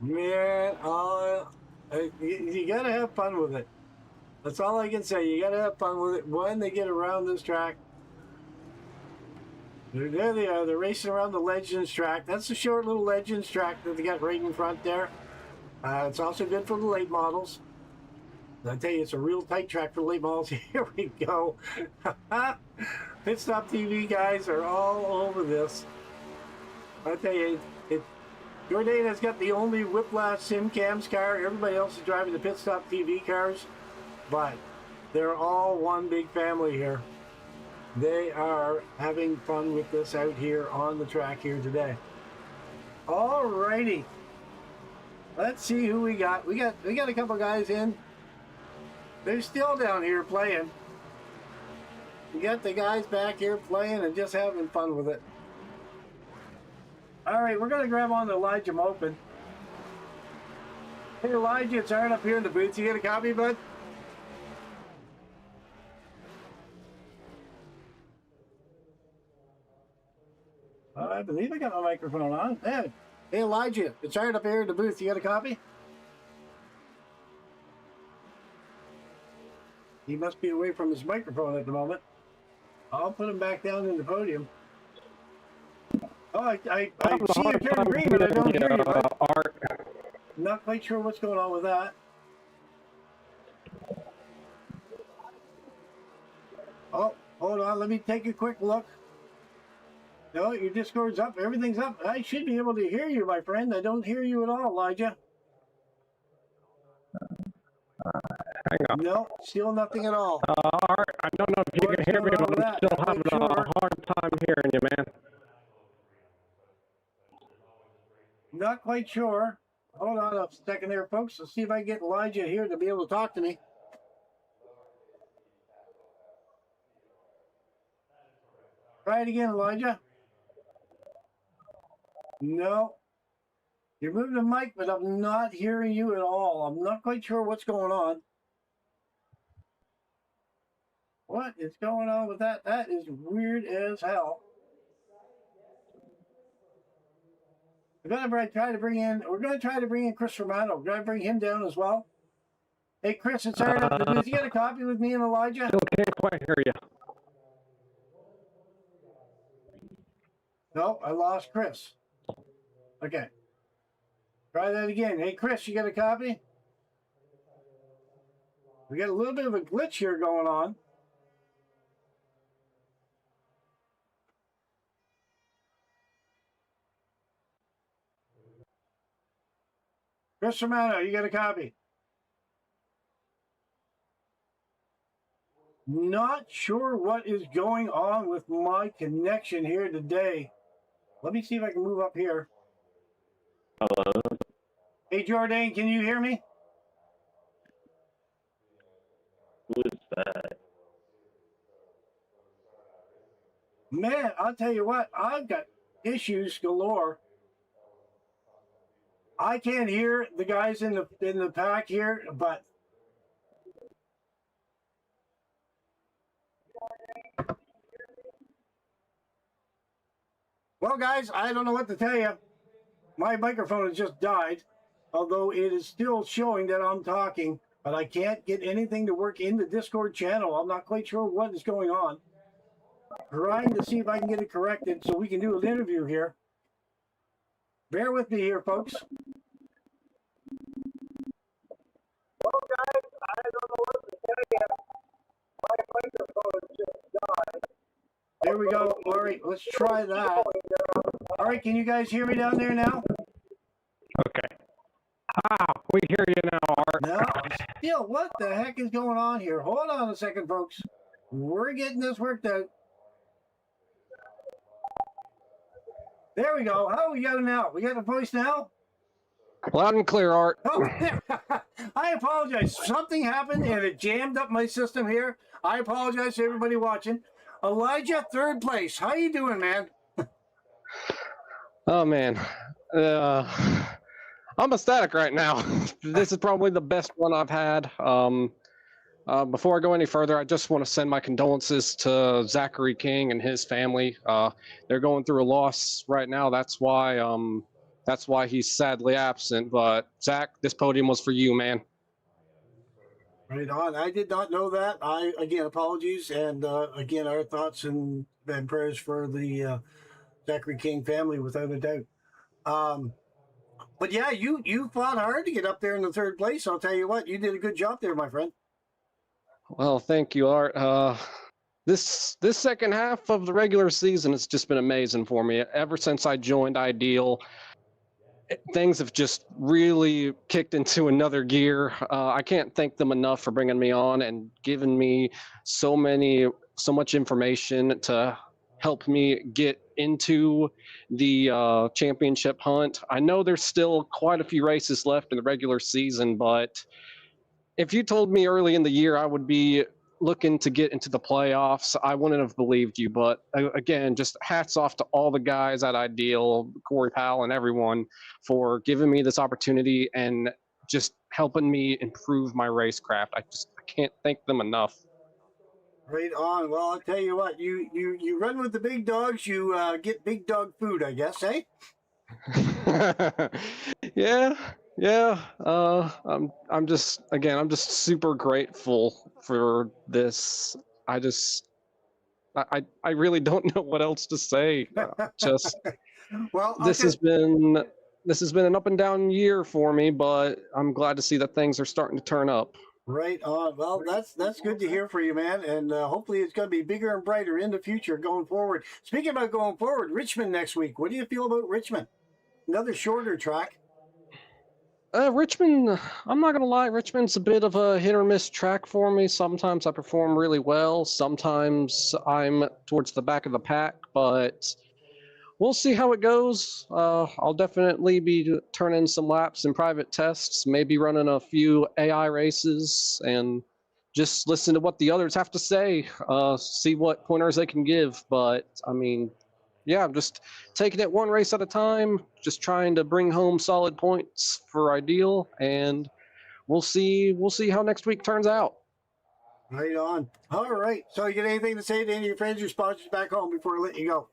Man, you gotta have fun with it. That's all I can say. You gotta have fun with it when they get around this track. There they are. They're racing around the Legends track. That's the short little Legends track that they got right in front there. It's also good for the late models. I tell you, it's a real tight track for the late models. Here we go. Pit Stop TV guys are all over this. I tell you, Jordan has got the only Whiplash Sim Cams car. Everybody else is driving the Pit Stop TV cars, but they're all one big family here. They are having fun with this out here on the track here today. All righty. Let's see who we got. We got a couple guys in. They're still down here playing. We got the guys back here playing and just having fun with it. All right, we're going to grab on to Elijah Mopin. Hey, Elijah, it's Aaron up here in the booth. You get a copy, bud? I believe I got my microphone on. Hey, Elijah, it's Aaron up here in the booth. You got a copy? He must be away from his microphone at the moment. I'll put him back down in the podium. Oh, I see you turn green, but I don't hear you. Art. Not quite sure what's going on with that. Oh, hold on. Let me take a quick look. No, your Discord's up. Everything's up. I should be able to hear you, my friend. I don't hear you at all, Elijah. Hang on. No, still nothing at all. Art, I don't know if you can hear me, but I'm still having a hard time hearing you, man. Not quite sure. Hold on a second there, folks. Let's see if I can get Elijah here to be able to talk to me. Try it again, Elijah. No. You're moving the mic, but I'm not hearing you at all. I'm not quite sure what's going on. What is going on with that? That is weird as hell. We're going to try to bring in Chris Romano. We're going to bring him down as well. Hey, Chris, it's Aaron up the booth. You got a copy with me and Elijah? Still can't quite hear you. No, I lost Chris. Okay. Try that again. Hey, Chris, you got a copy? We got a little bit of a glitch here going on. Chris Romano, you got a copy? Not sure what is going on with my connection here today. Let me see if I can move up here. Hello? Hey, Jordan, can you hear me? Who is that? Man, I'll tell you what, I've got issues galore. I can't hear the guys in the pack here, but well, guys, I don't know what to tell you. My microphone has just died, although it is still showing that I'm talking, but I can't get anything to work in the Discord channel. I'm not quite sure what is going on. Trying to see if I can get it corrected so we can do an interview here. Bear with me here, folks. Well, guys, I don't know what to tell you. My microphone just died. There we go. All right, let's try that. All right, can you guys hear me down there now? Okay. We hear you now, Art. No, still, what the heck is going on here? Hold on a second, folks. We're getting this worked out. There we go. How we got it now? We got the voice now? Loud and clear, Art. Oh, I apologize. Something happened and it jammed up my system here. I apologize to everybody watching. Elijah, third place. How you doing, man? Oh, man. I'm ecstatic right now. This is probably the best one I've had. Before I go any further, I just want to send my condolences to Zachary King and his family. They're going through a loss right now. That's why that's why he's sadly absent. But Zach, this podium was for you, man. Right on. I did not know that. Again, apologies, and again, our thoughts and prayers for the Zachary King family, without a doubt. But yeah, you fought hard to get up there in the third place. I'll tell you what, you did a good job there, my friend. Well, thank you, Art. This second half of the regular season has just been amazing for me. Ever since I joined Ideal, things have just really kicked into another gear. I can't thank them enough for bringing me on and giving me so much information to help me get into the championship hunt. I know there's still quite a few races left in the regular season, but if you told me early in the year I would be looking to get into the playoffs, I wouldn't have believed you. But again, just hats off to all the guys at Ideal, Corey Powell and everyone for giving me this opportunity and just helping me improve my racecraft. I can't thank them enough. Right on. Well, I'll tell you what, you run with the big dogs, you get big dog food, I guess, eh? Yeah. I'm just super grateful for this. I really don't know what else to say. Just well, this has been an up and down year for me, but I'm glad to see that things are starting to turn up. Right on. Well, that's good to hear for you, man, and hopefully it's going to be bigger and brighter in the future going forward. Speaking about going forward, Richmond next week. What do you feel about Richmond? Another shorter track. Richmond, I'm not going to lie, Richmond's a bit of a hit or miss track for me. Sometimes I perform really well. Sometimes I'm towards the back of the pack, but we'll see how it goes. I'll definitely be turning some laps in private tests, maybe running a few AI races and just listen to what the others have to say, see what pointers they can give. But I mean, yeah, I'm just taking it one race at a time, just trying to bring home solid points for Ideal, and we'll see how next week turns out. Right on. All right. So you got anything to say to any of your friends or sponsors back home before I let you go?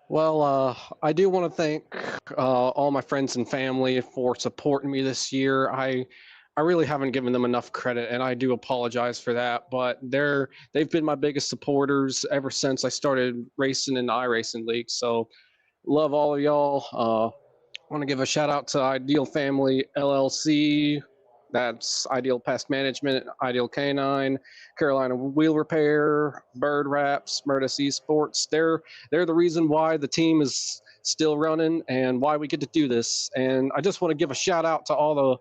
Well, I do want to thank all my friends and family for supporting me this year. I really haven't given them enough credit, and I do apologize for that. But they've been my biggest supporters ever since I started racing in the iRacing League. So, love all of y'all. I want to give a shout out to Ideal Family LLC. That's Ideal Pest Management, Ideal Canine, Carolina Wheel Repair, Bird Wraps, Murtis Esports. They're the reason why the team is still running and why we get to do this. And I just want to give a shout out to all the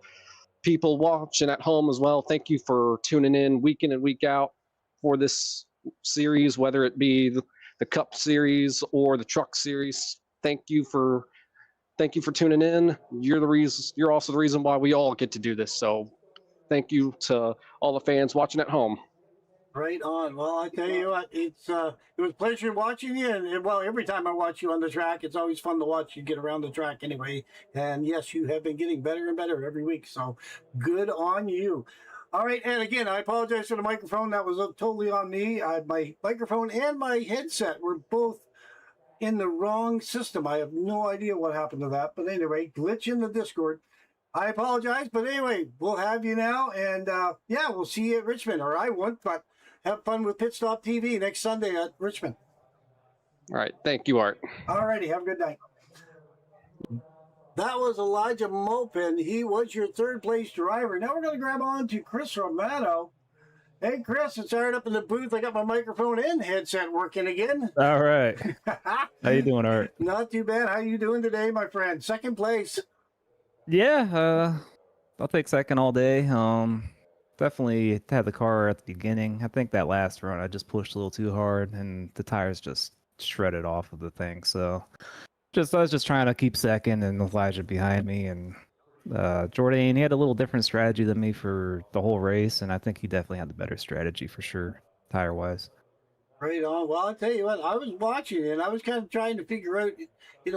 people watching at home as well. Thank you for tuning in and week out for this series, whether it be the Cup series or the Truck series. Thank you for tuning in. You're also the reason why we all get to do this. So thank you to all the fans watching at home. Right on. Well, I tell you what, it was a pleasure watching you, and well, every time I watch you on the track, it's always fun to watch you get around the track anyway. And yes, you have been getting better and better every week, so good on you. All right, and again, I apologize for the microphone. That was totally on me. My microphone and my headset were both in the wrong system. I have no idea what happened to that, but anyway, glitch in the Discord. I apologize, but anyway, we'll have you now, and yeah, we'll see you at Richmond, or I won't, but have fun with Pit Stop TV next Sunday at Richmond. All right. Thank you, Art. All righty. Have a good night. That was Elijah Mopin. He was your third place driver. Now we're going to grab on to Chris Romano. Hey, Chris, it's Art up in the booth. I got my microphone and headset working again. All right. How you doing, Art? Not too bad. How you doing today, my friend? Second place. Yeah, I'll take second all day. Definitely had the car at the beginning. I think that last run I just pushed a little too hard and the tires just shredded off of the thing. So I was just trying to keep second and Elijah behind me, and Jordan, he had a little different strategy than me for the whole race, and I think he definitely had the better strategy for sure, tire wise. Right on. Well, I'll tell you what, I was watching and I was kind of trying to figure out,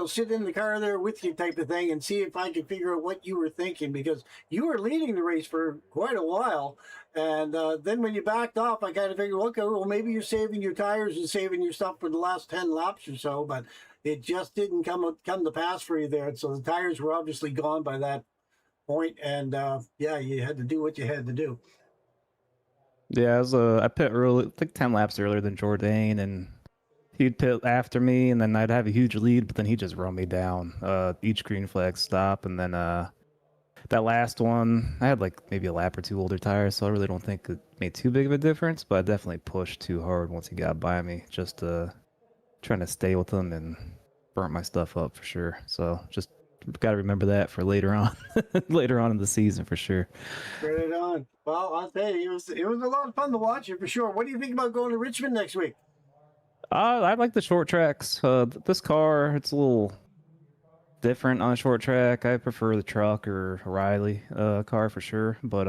sit in the car there with you type of thing and see if I could figure out what you were thinking, because you were leading the race for quite a while. And then when you backed off, I kind of figured, okay, well, maybe you're saving your tires and saving your stuff for the last 10 laps or so. But it just didn't come to pass for you there. So the tires were obviously gone by that point, and yeah, you had to do what you had to do. Yeah, I pit early, I think 10 laps earlier than Jourdain, and he'd pit after me, and then I'd have a huge lead, but then he'd just run me down. Each green flag stop, and then that last one, I had like maybe a lap or two older tires, so I really don't think it made too big of a difference, but I definitely pushed too hard once he got by me, just trying to stay with him and burnt my stuff up for sure. So just got to remember that for later on, later on in the season for sure. Right on. Well, I'll tell you, it was a lot of fun to watch it for sure. What do you think about going to Richmond next week? I like the short tracks. This car, it's a little different on a short track. I prefer the truck or Riley car for sure. But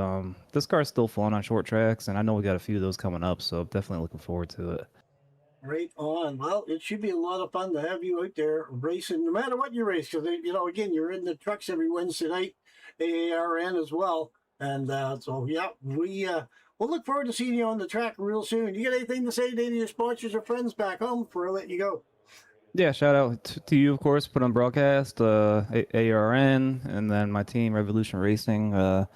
this car's still fun on short tracks, and I know we got a few of those coming up, so definitely looking forward to it. Right on. Well, it should be a lot of fun to have you out there racing, no matter what you race, because again, you're in the trucks every Wednesday night, AARN as well, and so yeah, we'll look forward to seeing you on the track real soon. You got anything to say to any of your sponsors or friends back home before I let you go? Yeah, shout out to you, of course, put on broadcast, ARN, and then my team, Revolution Racing. So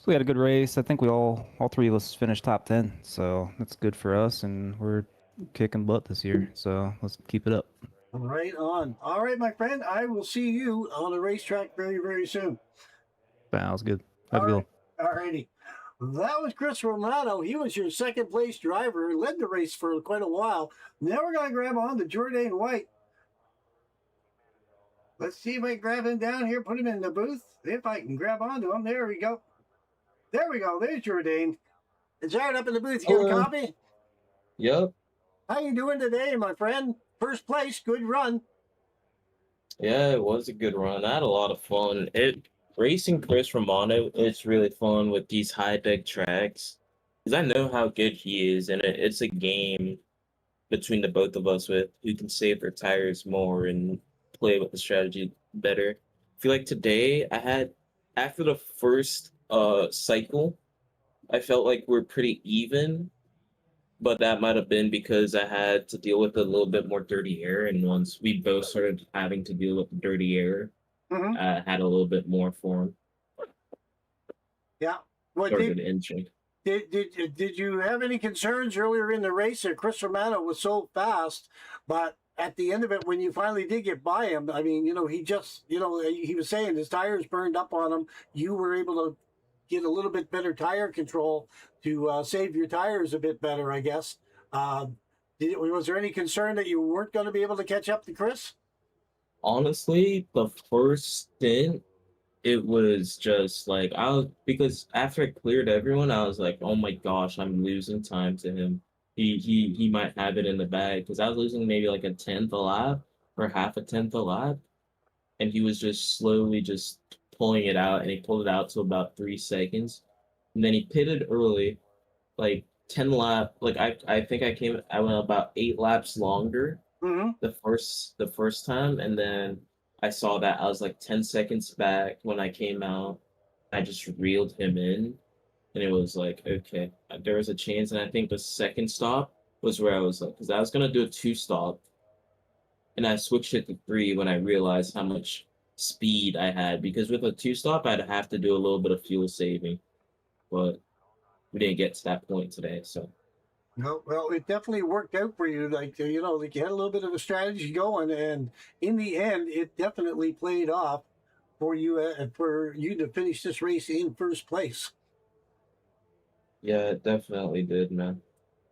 we had a good race. I think all three of us finished top 10, so that's good for us, and we're kicking butt this year. So let's keep it up. Right on. All right, my friend, I will see you on a racetrack very, very soon. Sounds good. Have a All good right. one. All righty. That was Chris Romano. He was your second place driver, led the race for quite a while. Now we're going to grab on to Jourdain White. Let's see if I can grab him down here, put him in the booth. If I can grab onto him. There we go. There we go. There's Jourdain. Is Jared up in the booth? You get a copy? Yep. How you doing today, my friend? First place. Good run. Yeah, it was a good run. I had a lot of fun. Racing Chris Romano is really fun with these high deck tracks because I know how good he is, and it's a game between the both of us with who can save their tires more and play with the strategy better. I feel like today after the first cycle, I felt like we're pretty even, but that might have been because I had to deal with a little bit more dirty air, and once we both started having to deal with the dirty air, I had a little bit more for him. Yeah. What Started inching. did you have any concerns earlier in the race that Chris Romano was so fast, but at the end of it, when you finally did get by him, I mean, he just, he was saying his tires burned up on him. You were able to get a little bit better tire control to save your tires a bit better, I guess. Was there any concern that you weren't going to be able to catch up to Chris? Honestly, the first stint, it was just like because after I cleared everyone, I was like, oh my gosh, I'm losing time to him. He might have it in the bag because I was losing maybe like a tenth a lap or half a tenth a lap, and he was just slowly just pulling it out, and he pulled it out to about 3 seconds, and then he pitted early, like 10 lap. Like I think I went about 8 laps longer the first time, and then I saw that I was like 10 seconds back when I came out. I just reeled him in, and it was like, okay, there was a chance. And I think the second stop was where I was like, because I was gonna do a 2 stop, and I switched it to 3 when I realized how much speed I had. Because with a 2 stop, I'd have to do a little bit of fuel saving, but we didn't get to that point today, so. No, well, it definitely worked out for you. Like you had a little bit of a strategy going, and in the end, it definitely played off for you to finish this race in first place. Yeah, it definitely did, man.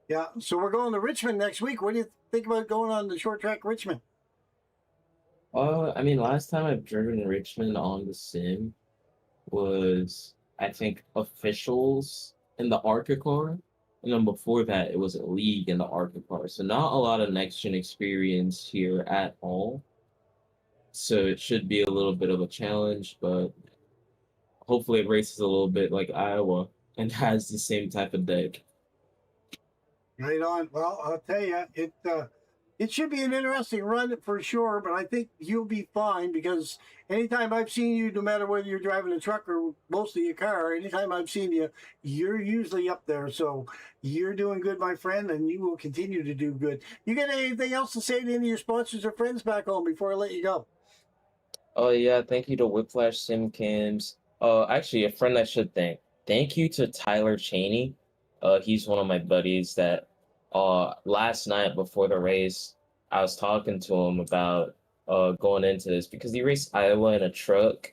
Yeah. So we're going to Richmond next week. What do you think about going on the short track Richmond? I mean, last time I've driven Richmond on the sim was, I think, officials in the ARCA car. And then before that, it was a league in the ARCA car. So not a lot of next-gen experience here at all. So it should be a little bit of a challenge, but hopefully it races a little bit like Iowa and has the same type of deck. Right on. Well, I'll tell you, it should be an interesting run for sure, but I think you'll be fine because anytime I've seen you, no matter whether you're driving a truck or mostly a car, anytime I've seen you, you're usually up there. So you're doing good, my friend, and you will continue to do good. You got anything else to say to any of your sponsors or friends back home before I let you go? Oh yeah, thank you to Whiplash Sim Cams. Actually, a friend I should thank. Thank you to Tyler Cheney. He's one of my buddies that last night before the race, I was talking to him about going into this because he raced Iowa in a truck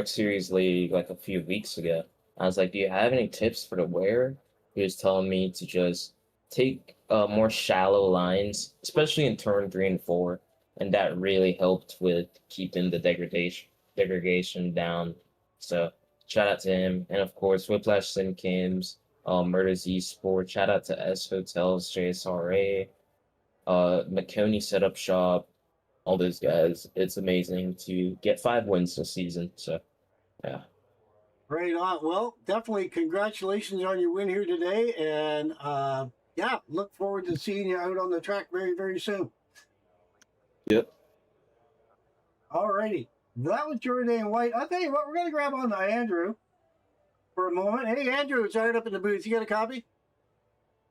series league like a few weeks ago. I was like, "Do you have any tips for the wear?" He was telling me to just take more shallow lines, especially in turn 3 and 4, and that really helped with keeping the degradation down. So shout out to him, and of course Whiplash Sim Cams, Murders Esports. Shout out to S Hotels, JSRA, McConey Setup Shop, all those guys. It's amazing to get 5 wins this season. So yeah. Right on. Well, definitely congratulations on your win here today. And yeah, look forward to seeing you out on the track very, very soon. Yep. All righty. That was Jordan White. I'll tell you what, we're going to grab on to Andrew for a moment. Hey, Andrew, it's right up in the booth. You got a copy?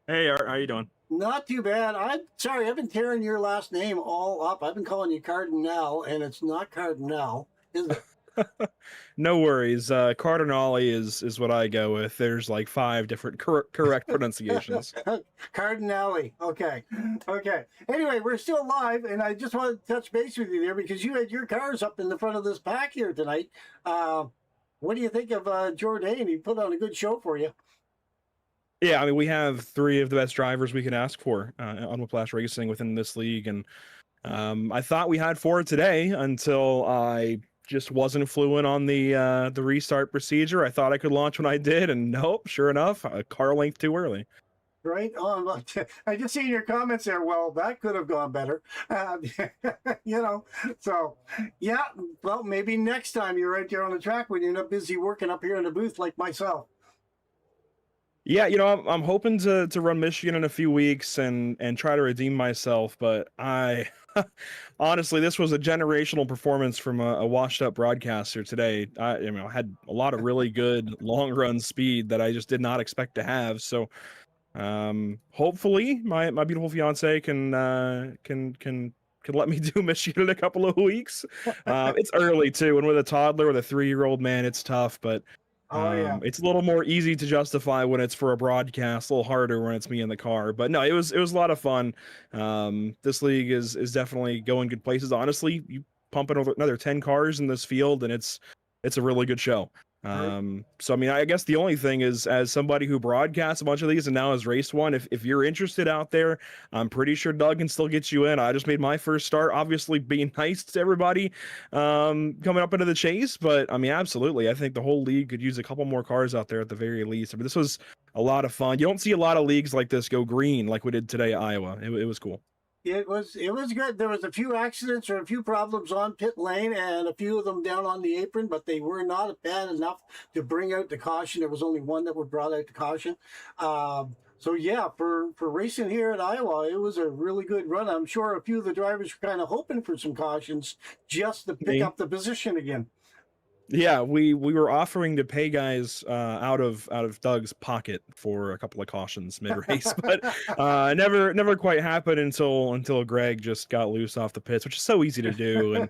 Hey, how you doing? Not too bad. I'm sorry, I've been tearing your last name all up. I've been calling you Cardinal, and it's not Cardinal, is it? No worries. Cardinale is what I go with. There's like 5 different correct pronunciations. Cardinale. Okay. Okay. Anyway, we're still live, and I just wanted to touch base with you there because you had your cars up in the front of this pack here tonight. What do you think of Jordan? He put on a good show for you. Yeah, I mean, we have 3 of the best drivers we can ask for on Whiplash Racing within this league, and I thought we had 4 today until I just wasn't fluent on the restart procedure. I thought I could launch when I did, and nope, sure enough, a car length too early. Right on. I just seen your comments there. Well, that could have gone better. You know, so yeah, well, maybe next time you're right there on the track when you're not busy working up here in the booth like myself. Yeah, I'm hoping to run Michigan in a few weeks and try to redeem myself, but I honestly, this was a generational performance from a washed up broadcaster today. I had a lot of really good long run speed that I just did not expect to have. So hopefully my beautiful fiance can let me do Michigan in a couple of weeks. It's early too, and with a toddler, with a 3-year-old, man, it's tough, but Oh yeah. it's a little more easy to justify when it's for a broadcast, a little harder when it's me in the car. But no, it was a lot of fun. This league is definitely going good places. Honestly, you pump another 10 cars in this field, and it's a really good show. So I mean, I guess the only thing is, as somebody who broadcasts a bunch of these and now has raced one, if you're interested out there, I'm pretty sure Doug can still get you in. I just made my first start, obviously being nice to everybody coming up into the chase, but I mean, absolutely, I think the whole league could use a couple more cars out there at the very least. I mean, this was a lot of fun. You don't see a lot of leagues like this go green like we did today at Iowa. It was cool. It was good. There was a few accidents or a few problems on pit lane and a few of them down on the apron, but they were not bad enough to bring out the caution. There was only one that was brought out the caution. So yeah, for racing here at Iowa, it was a really good run. I'm sure a few of the drivers were kind of hoping for some cautions just to pick up the position again. Yeah, we were offering to pay guys out of Doug's pocket for a couple of cautions mid race, but never quite happened until Greg just got loose off the pits, which is so easy to do,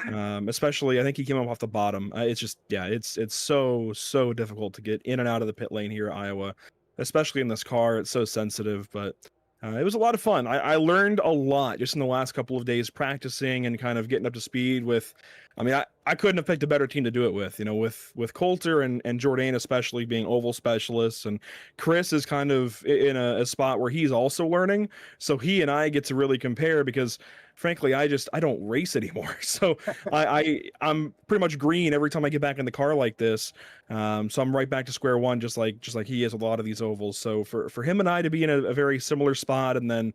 and especially I think he came up off the bottom. It's just it's so difficult to get in and out of the pit lane here at Iowa, especially in this car. It's so sensitive, but it was a lot of fun. I learned a lot just in the last couple of days practicing and kind of getting up to speed with. I mean, I couldn't have picked a better team to do it with, with Coulter and Jordan especially being oval specialists, and Chris is kind of in a spot where he's also learning. So he and I get to really compare because frankly, I don't race anymore. So I'm pretty much green every time I get back in the car like this. So I'm right back to square one, just like he is with a lot of these ovals. So for him and I to be in a very similar spot, and then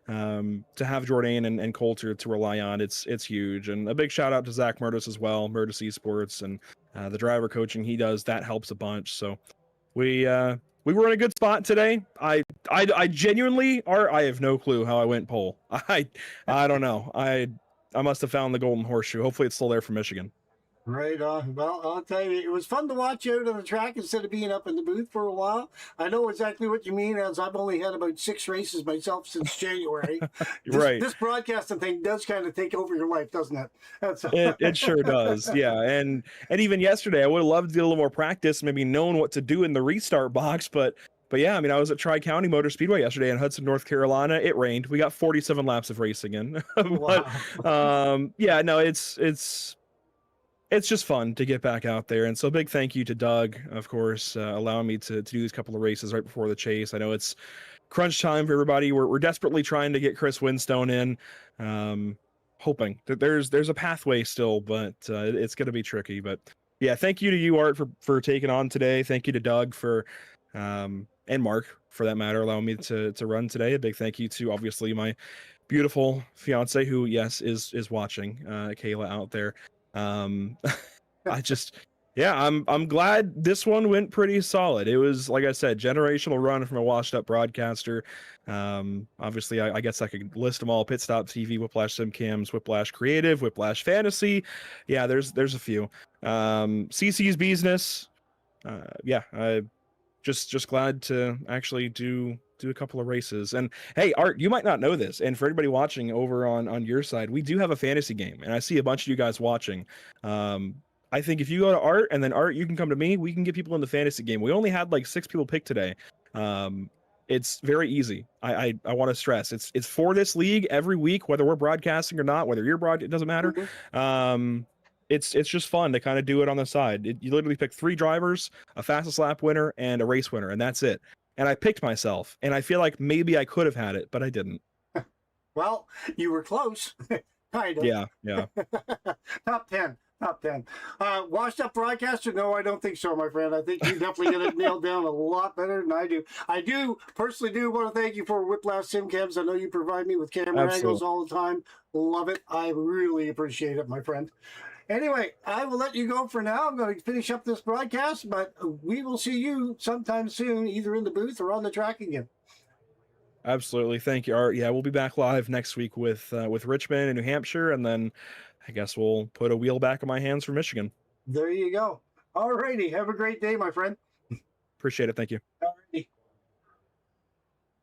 to have Jordan and Coulter to rely on, it's huge. And a big shout out to Zach Murtis as well, Murtis Esports, and the driver coaching he does, that helps a bunch. So we we were in a good spot today. I genuinely, Art, I have no clue how I went pole. I don't know. I must have found the golden horseshoe. Hopefully it's still there for Michigan. Right on. Well, I'll tell you, it was fun to watch you out on the track instead of being up in the booth for a while. I know exactly what you mean, as I've only had about 6 races myself since January. Right. This broadcasting thing does kind of take over your life, doesn't it? That's It sure does. Yeah. And even yesterday, I would have loved to do a little more practice, maybe known what to do in the restart box. But yeah, I mean, I was at Tri-County Motor Speedway yesterday in Hudson, North Carolina. It rained. We got 47 laps of racing in. But yeah, no, it's just fun to get back out there. And so big thank you to Doug, of course, allowing me to do these couple of races right before the chase. I know it's crunch time for everybody. We're desperately trying to get Chris Winstone in, hoping that there's a pathway still, but it's going to be tricky. But yeah, thank you to you, Art, for taking on today. Thank you to Doug and Mark, for that matter, allowing me to run today. A big thank you to, obviously, my beautiful fiance, who, yes, is watching, Kayla out there. I'm glad this one went pretty solid. It was, like I said, generational run from a washed up broadcaster. Obviously I guess I could list them all: Pit Stop TV, Whiplash SimCams, Whiplash Creative, Whiplash Fantasy. Yeah, there's a few. CC's business. I just glad to actually do a couple of races. And hey, Art, you might not know this, and for anybody watching over on your side, we do have a fantasy game, and I see a bunch of you guys watching. I think if you go to Art, and then Art, you can come to me, we can get people in the fantasy game. We only had like 6 people pick today. It's very easy. I want to stress it's for this league every week, whether we're broadcasting or not, whether you're it doesn't matter. It's just fun to kind of do it on the side. You literally pick 3 drivers, a fastest lap winner, and a race winner, and that's it. And I picked myself, and I feel like maybe I could have had it, but I didn't. Well, you were close. Kind of. Yeah. Top 10. Washed up broadcaster? No, I don't think so, my friend. I think you definitely get it nailed down a lot better than I do. I personally want to thank you for Whiplash SimCams. I know you provide me with camera angles all the time. Love it. I really appreciate it, my friend. Anyway, I will let you go for now. I'm going to finish up this broadcast, but we will see you sometime soon, either in the booth or on the track again. Absolutely. Thank you, Art. Yeah, we'll be back live next week with Richmond and New Hampshire, and then I guess we'll put a wheel back in my hands for Michigan. There you go. All righty. Have a great day, my friend. Appreciate it. Thank you. All righty.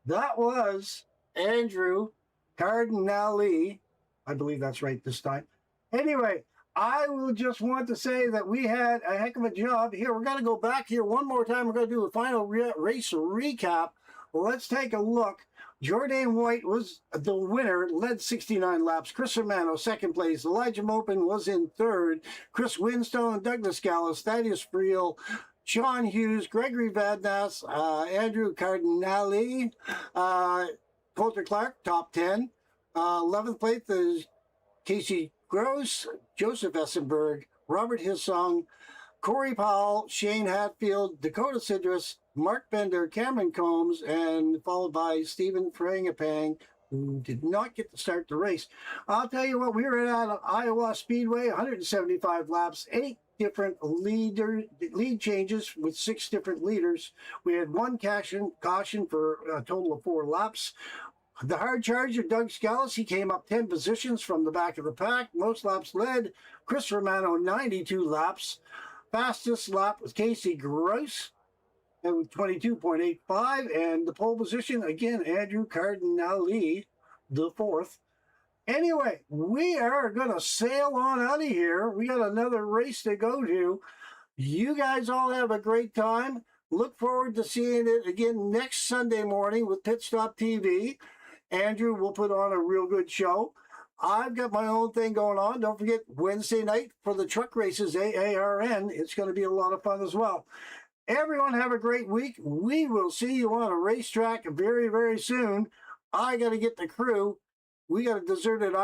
That was Andrew Cardinale. I believe that's right this time. Anyway, I will just want to say that we had a heck of a job here. We're going to go back here one more time. We're going to do a final race recap. Let's take a look. Jordan White was the winner, led 69 laps. Chris Romano, second place. Elijah Mopin was in third. Chris Winstone, Douglas Gallus, Thaddeus Friel, Sean Hughes, Gregory Vadnas, Andrew Cardinale, Coulter Clark, top 10. 11th place is Casey Gross, Joseph Essenberg, Robert Hissong, Corey Powell, Shane Hatfield, Dakota Sidrus, Mark Bender, Cameron Combs, and followed by Stephen Frangipane, who did not get to start the race. I'll tell you what, we were at Iowa Speedway, 175 laps, 8 different lead changes with 6 different leaders. We had 1 caution for a total of 4 laps. The hard charger, Doug Scalise, he came up 10 positions from the back of the pack. Most laps led. Chris Romano, 92 laps. Fastest lap was Casey Gross, 22.85. And the pole position, again, Andrew Cardinale, the 4th. Anyway, we are going to sail on out of here. We got another race to go to. You guys all have a great time. Look forward to seeing it again next Sunday morning with Pit Stop TV. Andrew will put on a real good show. I've got my own thing going on. Don't forget Wednesday night for the truck races, AARN. It's going to be a lot of fun as well. Everyone have a great week. We will see you on a racetrack very, very soon. I got to get the crew. We got a deserted island.